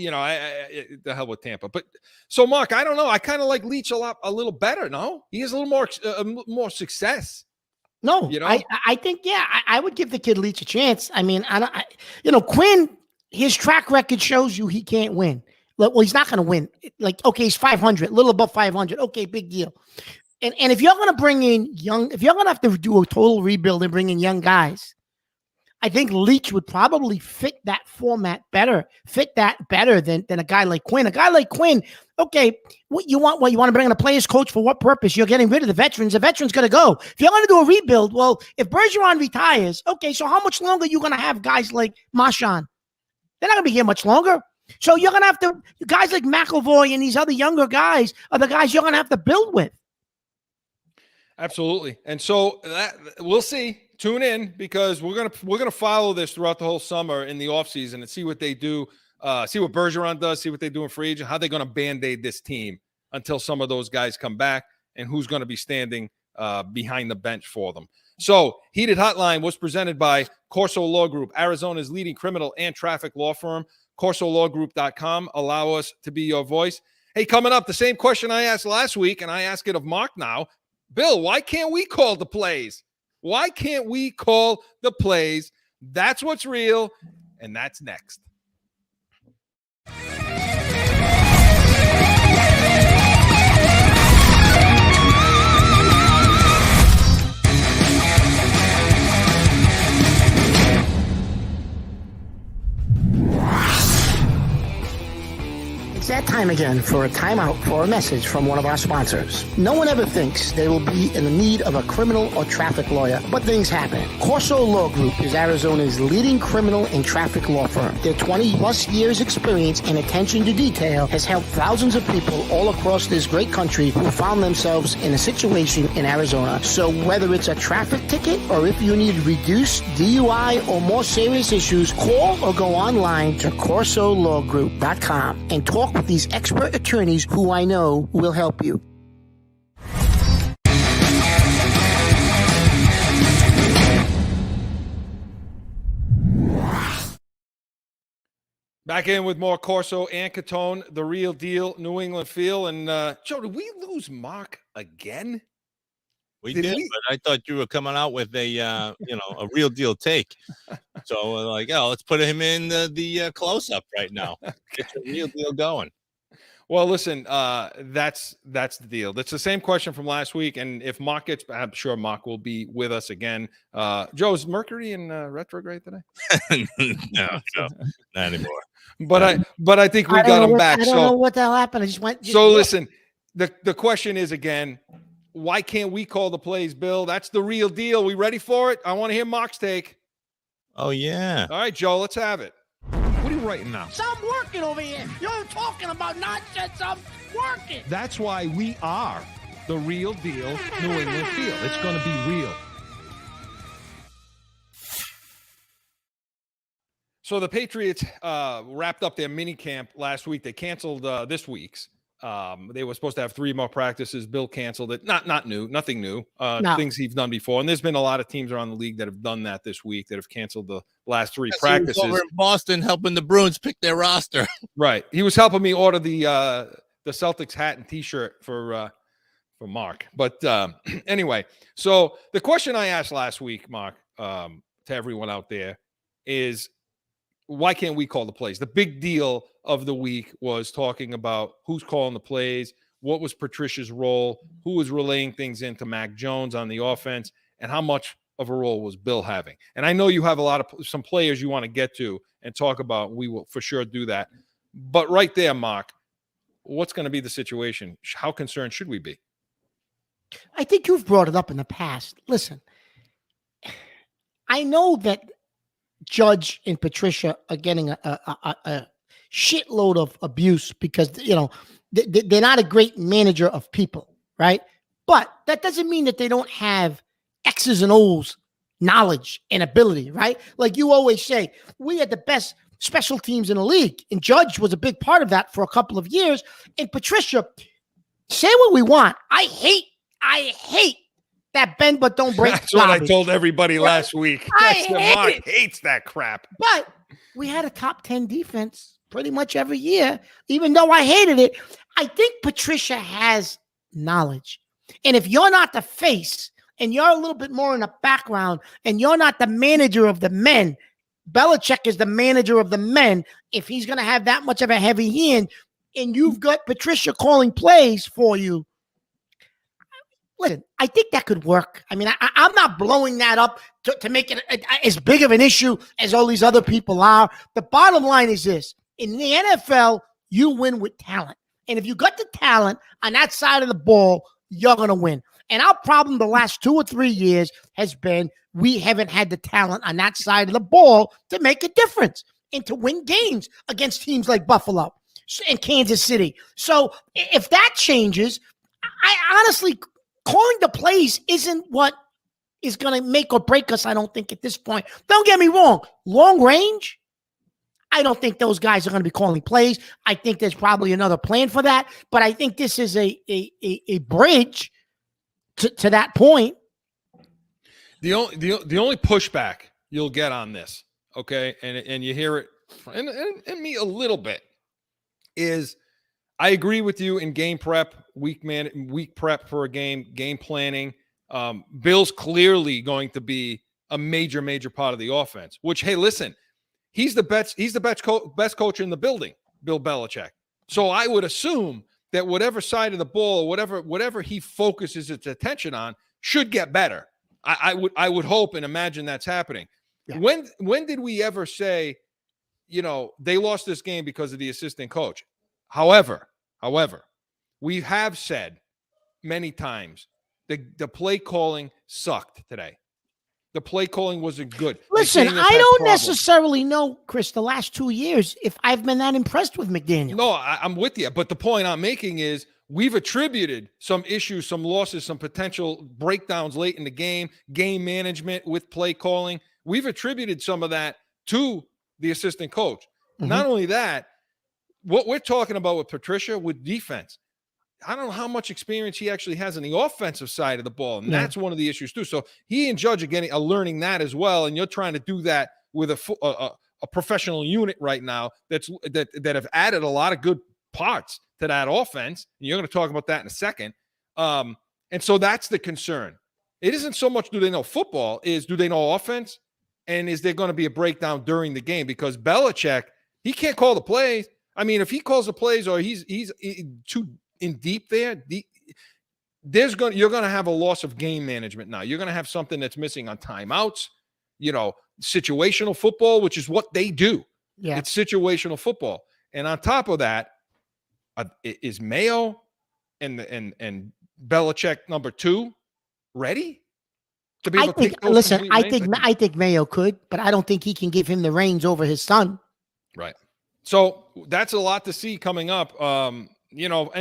The hell with Tampa. But so, Mark, I don't know. I kind of like Leach a little better. No, he has a little more success. No, I think, I would give the kid Leach a chance. I mean, Quinn, his track record shows you he can't win. Well, he's not going to win. Okay, he's 500, a little above 500. Okay, big deal. And if you're going to bring in if you're going to have to do a total rebuild and bring in young guys, I think Leach would probably fit that format better, than a guy like Quinn. A guy like Quinn, okay, you want to bring in a player's coach for what purpose? You're getting rid of the veterans. The veteran's going to go. If you're going to do a rebuild, well, if Bergeron retires, okay, so how much longer are you going to have guys like Marchand? They're not going to be here much longer. So you're going to have to, guys like McAvoy and these other younger guys are the guys you're going to have to build with. Absolutely. And so we'll see. Tune in, because we're gonna follow this throughout the whole summer in the offseason and see what they do, see what Bergeron does, see what they do in free agent, how they're going to Band-Aid this team until some of those guys come back, and who's going to be standing behind the bench for them. So, Heated Hotline was presented by Corso Law Group, Arizona's leading criminal and traffic law firm. CorsoLawGroup.com. Allow us to be your voice. Hey, coming up, the same question I asked last week, and I ask it of Mark now. Bill, why can't we call the plays? Why can't we call the plays? That's what's real, and that's next. It's that time again for a timeout for a message from one of our sponsors. No one ever thinks they will be in the need of a criminal or traffic lawyer, but things happen. Corso Law Group is Arizona's leading criminal and traffic law firm. Their 20-plus years experience and attention to detail has helped thousands of people all across this great country who found themselves in a situation in Arizona. So whether it's a traffic ticket or if you need reduced DUI or more serious issues, call or go online to CorsoLawGroup.com and talk with these expert attorneys who I know will help you. Back in with more Corso and Catone, the real deal, New England feel. And Joe, did we lose Mark again? We did, but I thought you were coming out with a a real deal take. So let's put him in the close up right now. Get your real deal going. Well, listen, that's the deal. That's the same question from last week. And if Mark gets, I'm sure Mark will be with us again. Joe, is Mercury in retrograde today? No, not anymore. But I think we got him back. I don't know what the hell happened. I just went. Listen, the question is again, why can't we call the plays, Bill? That's the real deal. We ready for it? I want to hear Mark's take. Oh yeah. All right, Joe, let's have it. What are you writing now? So I'm working over here. You're talking about nonsense. I'm working. That's why we are the real deal New England feel. It's going to be real. So the Patriots wrapped up their mini camp last week. They canceled this week's. They were supposed to have 3 more practices. Bill canceled it. Not new, nothing new. No. Things he's done before. And there's been a lot of teams around the league that have done that this week that have canceled the last 3 practices. He was over in Boston helping the Bruins pick their roster. Right. He was helping me order the Celtics hat and T-shirt for Mark. But anyway, so the question I asked last week, Mark, to everyone out there is, why can't we call the plays? The big deal of the week was talking about who's calling the plays, what was Patricia's role, who was relaying things into Mac Jones on the offense, and how much of a role was Bill having. And I know you have some players you want to get to and talk about. We will for sure do that. But right there, Mark, what's going to be the situation? How concerned should we be? I think you've brought it up in the past. Listen, I know that Judge and Patricia are getting a shitload of abuse because, they're not a great manager of people, right? But that doesn't mean that they don't have X's and O's knowledge and ability, right? Like you always say, we had the best special teams in the league, and Judge was a big part of that for a couple of years. And Patricia, say what we want. I hate that bend but don't break. That's what I told everybody last week. Mark hates that crap. But we had a top 10 defense pretty much every year, even though I hated it. I think Patricia has knowledge. And if you're not the face and you're a little bit more in the background and you're not the manager of the men, Belichick is the manager of the men. If he's going to have that much of a heavy hand and you've got Patricia calling plays for you, listen, I think that could work. I mean, I'm not blowing that up to make it as big of an issue as all these other people are. The bottom line is this. In the NFL, you win with talent. And if you got the talent on that side of the ball, you're going to win. And our problem the last 2 or 3 years has been we haven't had the talent on that side of the ball to make a difference and to win games against teams like Buffalo and Kansas City. So if that changes, I honestly – calling the plays isn't what is going to make or break us, I don't think, at this point. Don't get me wrong. Long range, I don't think those guys are going to be calling plays. I think there's probably another plan for that. But I think this is a bridge to that point. The only pushback you'll get on this, okay, and you hear it, and me a little bit, is I agree with you in game prep, week prep for a game planning. Bill's clearly going to be a major part of the offense. Which, hey, listen, he's the best coach in the building, Bill Belichick. So I would assume that whatever side of the ball, or whatever he focuses his attention on, should get better. I would hope and imagine that's happening. Yeah. When did we ever say, they lost this game because of the assistant coach? However, we have said many times the play calling sucked today. The play calling wasn't good. Listen, I don't necessarily know, Chris, the last 2 years, if I've been that impressed with McDaniel. No, I'm with you. But the point I'm making is we've attributed some issues, some losses, some potential breakdowns late in the game management with play calling. We've attributed some of that to the assistant coach. Mm-hmm. Not only that, what we're talking about with Patricia with defense, I don't know how much experience he actually has on the offensive side of the ball. And that's one of the issues too. So he and Judge are learning that as well. And you're trying to do that with a professional unit right now that have added a lot of good parts to that offense. And you're going to talk about that in a second. And so that's the concern. It isn't so much do they know football, is do they know offense? And is there going to be a breakdown during the game? Because Belichick, he can't call the plays. I mean, if he calls the plays or he's too in deep there, you're going to have a loss of game management now. You're going to have something that's missing on timeouts, situational football, which is what they do. Yeah. It's situational football. And on top of that, is Mayo and Belichick number 2 ready to be able to take those? Listen, I think Mayo could, but I don't think he can give him the reins over his son. Right. So that's a lot to see coming up. And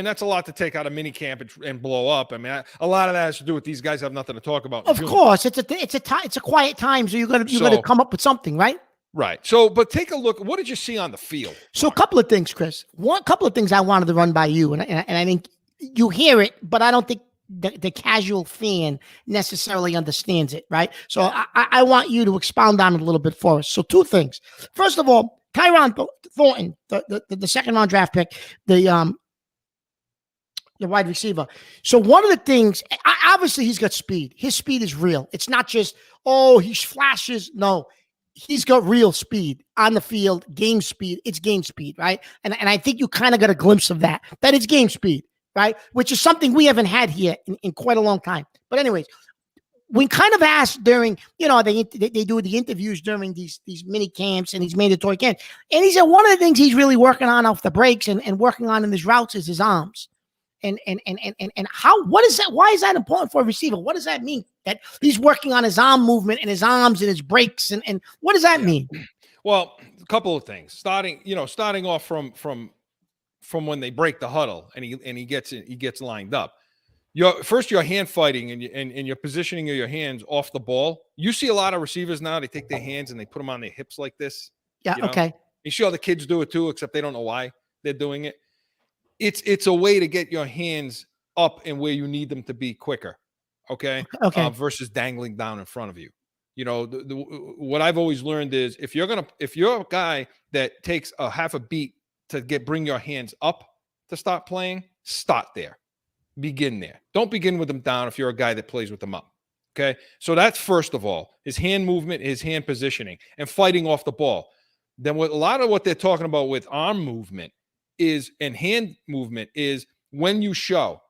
that's a lot to take out of minicamp and blow up. I mean, a lot of that has to do with these guys have nothing to talk about. Of course, it's a quiet time, so you're gonna come up with something, right? Right. So, but take a look. What did you see on the field? So, a couple of things, Chris. A couple of things I wanted to run by you, and I think you hear it, but I don't think the casual fan necessarily understands it, right? So, I want you to expound on it a little bit for us. So, 2 things. First of all, Tyron Thornton, the second round draft pick, the wide receiver. So one of the things, obviously he's got speed. His speed is real. It's not just, he flashes. No, he's got real speed on the field, game speed. It's game speed, right? And I think you kind of got a glimpse of that. That is game speed, right? Which is something we haven't had here in quite a long time. But anyways, we kind of asked during, they do the interviews during these mini camps and these mandatory camps. And he said one of the things he's really working on off the breaks and working on in his routes is his arms. And what is that? Why is that important for a receiver? What does that mean? That he's working on his arm movement and his arms and his breaks and what does that mean? Well, a couple of things. Starting off from when they break the huddle and he gets lined up. You're hand fighting and you're positioning your hands off the ball. You see a lot of receivers now, they take their hands and they put them on their hips like this. Yeah, okay. You see all the kids do it too, except they don't know why they're doing it. It's a way to get your hands up and where you need them to be quicker, okay? Versus dangling down in front of you. What I've always learned is if you're a guy that takes a half a beat to bring your hands up to start playing, start there. Begin there. Don't begin with them down if you're a guy that plays with them up. Okay. So that's first of all, his hand movement, his hand positioning, and fighting off the ball. Then a lot of what they're talking about with arm movement and hand movement is when you show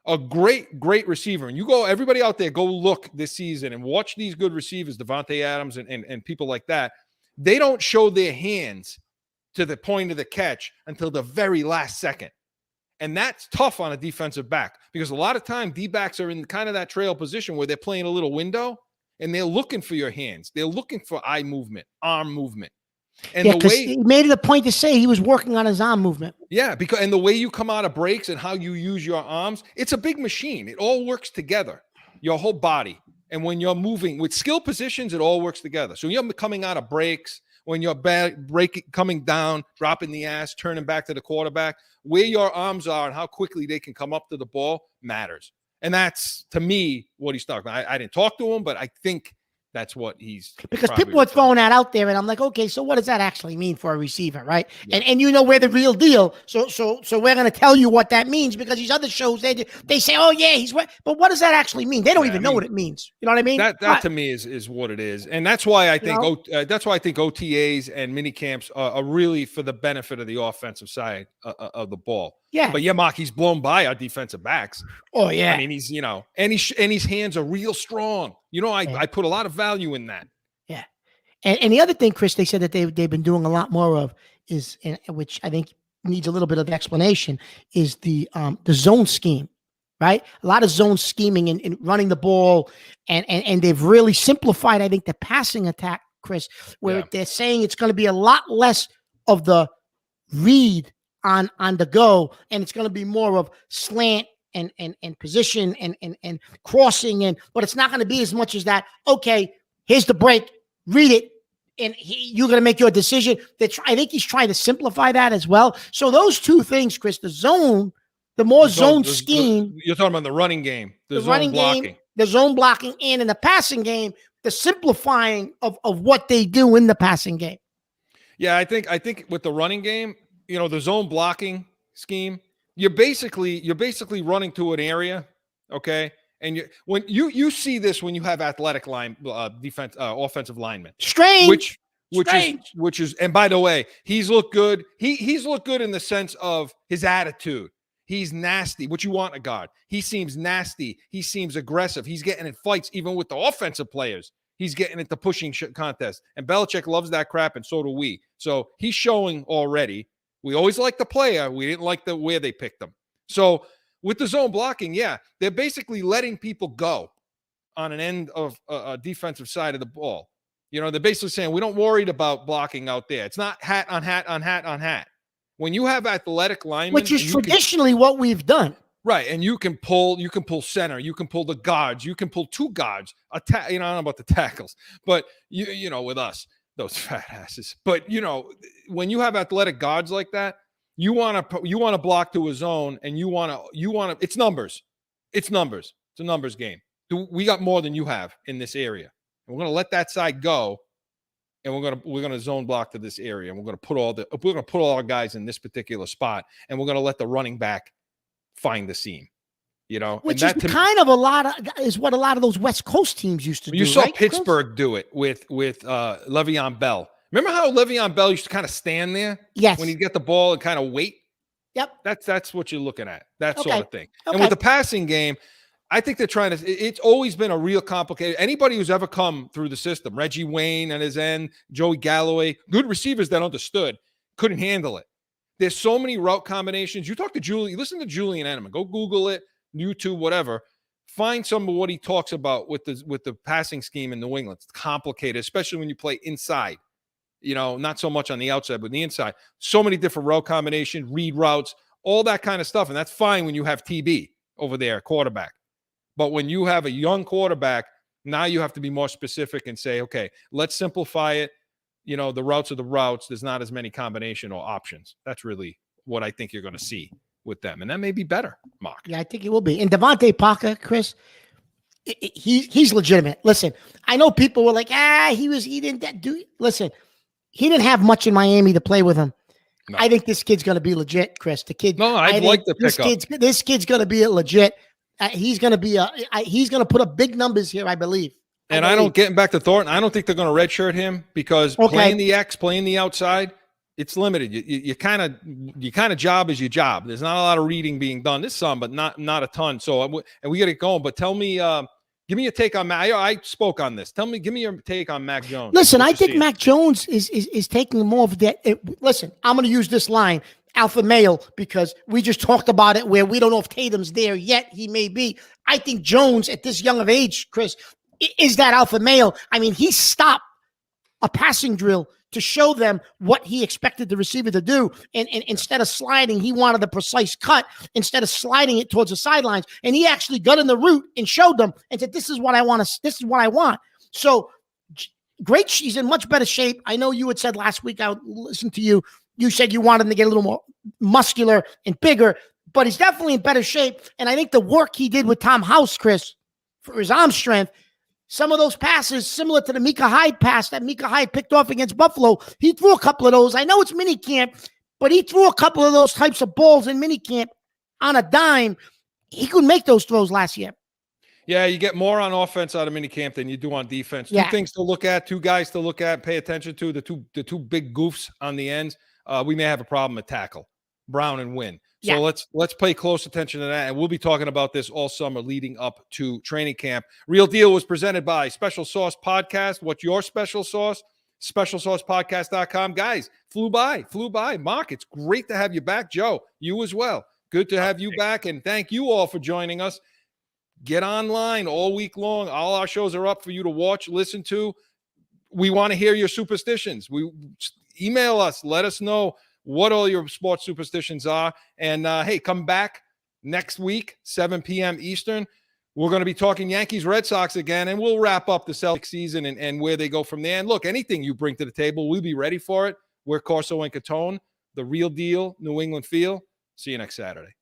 a great receiver, and everybody out there, go look this season and watch these good receivers, Devontae Adams and people like that. They don't show their hands to the point of the catch until the very last second. And that's tough on a defensive back because a lot of time D-backs are in kind of that trail position where they're playing a little window and they're looking for your hands. They're looking for eye movement, arm movement. And the way he made it a point to say he was working on his arm movement. Yeah, and the way you come out of breaks and how you use your arms, it's a big machine. It all works together, your whole body. And when you're moving with skill positions, it all works together. So you're coming out of breaks, when you're coming down, dropping the ass, turning back to the quarterback, where your arms are and how quickly they can come up to the ball matters. And that's, to me, what he's talking about. I didn't talk to him, but I think that's what he's because probably people are referring throwing that out there, and I'm like, okay, so what does that actually mean for a receiver, right? Yeah. And you know, we're the real deal, so we're going to tell you what that means, because these other shows they say, oh yeah, he's right, but what does that actually mean? They don't even know what it means. You know what I mean? That to me is what it is, and that's why I think that's why I think OTAs and mini camps are really for the benefit of the offensive side of the ball. Yeah. But yeah, Mark, he's blown by our defensive backs. Oh yeah. I mean, he's and his hands are real strong. I put a lot of value in that. Yeah. And the other thing, Chris, they said that they've been doing a lot more of is, which I think needs a little bit of explanation, is the zone scheme, right? A lot of zone scheming and running the ball, and they've really simplified, I think, the passing attack, Chris, where they're saying it's going to be a lot less of the read on the go, and it's going to be more of slant and position and crossing, but it's not going to be as much as that. Okay, here's the break, read it, and you're going to make your decision. I think he's trying to simplify that as well. So those two things, Chris, the zone, the more zone scheme. You're talking about the running game, the zone running blocking. game, the zone blocking, and in the passing game, the simplifying of what they do in the passing game. Yeah, I think with the running game, the zone blocking scheme, you're basically running to an area, okay? And when you see this when you have athletic offensive linemen, strange, which is, and by the way, he's looked good. He's looked good in the sense of his attitude. He's nasty. What you want in a guard? He seems nasty. He seems aggressive. He's getting in fights even with the offensive players. He's getting into pushing contests, and Belichick loves that crap, and so do we. So he's showing already. We always like the player. We didn't like where they picked him. So with the zone blocking, yeah, they're basically letting people go on an end of a defensive side of the ball. They're basically saying, we don't worry about blocking out there. It's not hat on hat on hat on hat. When you have athletic linemen, which is traditionally what we've done. Right, and you can pull center, you can pull the guards, you can pull two guards. I don't know about the tackles, but with us, those fat asses. But when you have athletic guards like that, you want to block to a zone, and you want to. It's numbers. It's numbers. It's a numbers game. We got more than you have in this area, and we're going to let that side go, and we're going to zone block to this area, and we're going to put all our guys in this particular spot, and we're going to let the running back find the seam. Which is kind of what a lot of those West Coast teams used to do. You saw right, Pittsburgh do it with Le'Veon Bell. Remember how Le'Veon Bell used to kind of stand there? Yes. When he'd get the ball and kind of wait? Yep. That's what you're looking at. That sort of thing. Okay. And with the passing game, I think they're trying to – it's always been a real complicated – anybody who's ever come through the system, Reggie Wayne at his end, Joey Galloway, good receivers that understood, couldn't handle it. There's so many route combinations. You talk to Julian – listen to Julian Edelman. Go Google it, YouTube, whatever. Find some of what he talks about with the passing scheme in New England. It's complicated, especially when you play inside. Not so much on the outside, but the inside. So many different route combinations, read routes, all that kind of stuff. And that's fine when you have TB over there, quarterback. But when you have a young quarterback, now you have to be more specific and say, okay, let's simplify it. The routes are the routes. There's not as many combination or options. That's really what I think you're going to see with them. And that may be better, Mark. Yeah, I think it will be. And Devontae Parker, Chris, he's legitimate. Listen, I know people were like, he didn't do. Listen, he didn't have much in Miami to play with him. No. I think this kid's going to be legit, Chris. The kid. No, I'd like to pick up. This kid's going to be legit. He's going to put up big numbers here, I believe. And I don't, getting back to Thornton, I don't think they're going to redshirt him because playing the X, playing the outside, it's limited. You kind of job is your job. There's not a lot of reading being done. There's some, but not a ton. So, and we got to get going. But tell me, give me a take on Mac. I spoke on this. Give me your take on Mac Jones. Listen, I think Mac Jones is taking more of that. Listen, I'm going to use this line, alpha male, because we just talked about it where we don't know if Tatum's there yet. He may be. I think Jones at this young of age, Chris, is that alpha male. I mean, he stopped a passing drill to show them what he expected the receiver to do. And instead of sliding, he wanted the precise cut instead of sliding it towards the sidelines. And he actually got in the route and showed them and said, this is what I want. This is what I want. So great. He's in much better shape. I know you had said last week, I listened to you. You said you wanted him to get a little more muscular and bigger. but he's definitely in better shape. And I think the work he did with Tom House, Chris, for his arm strength, some of those passes similar to the Micah Hyde pass that Micah Hyde picked off against Buffalo, he threw a couple of those. I know it's minicamp, but he threw a couple of those types of balls in minicamp on a dime. He could make those throws last year. Yeah, you get more on offense out of minicamp than you do on defense. Yeah. Two things to look at, two guys to look at, pay attention to, the two big goofs on the ends. We may have a problem at tackle, Brown and Wynn. So let's pay close attention to that, and we'll be talking about this all summer leading up to training camp. Real Deal was presented by Special Sauce Podcast. What's your special sauce? SpecialSaucePodcast.com. Guys, flew by. Mark, it's great to have you back. Joe, you as well. Good to have you back, and thank you all for joining us. Get online all week long. All our shows are up for you to watch, listen to. We want to hear your superstitions. Email us. Let us know what all your sports superstitions are. And, hey, come back next week, 7 p.m. Eastern. We're going to be talking Yankees, Red Sox again, and we'll wrap up the Celtics season and where they go from there. And, look, anything you bring to the table, we'll be ready for it. We're Corso and Catone, the Real Deal, New England Feel. See you next Saturday.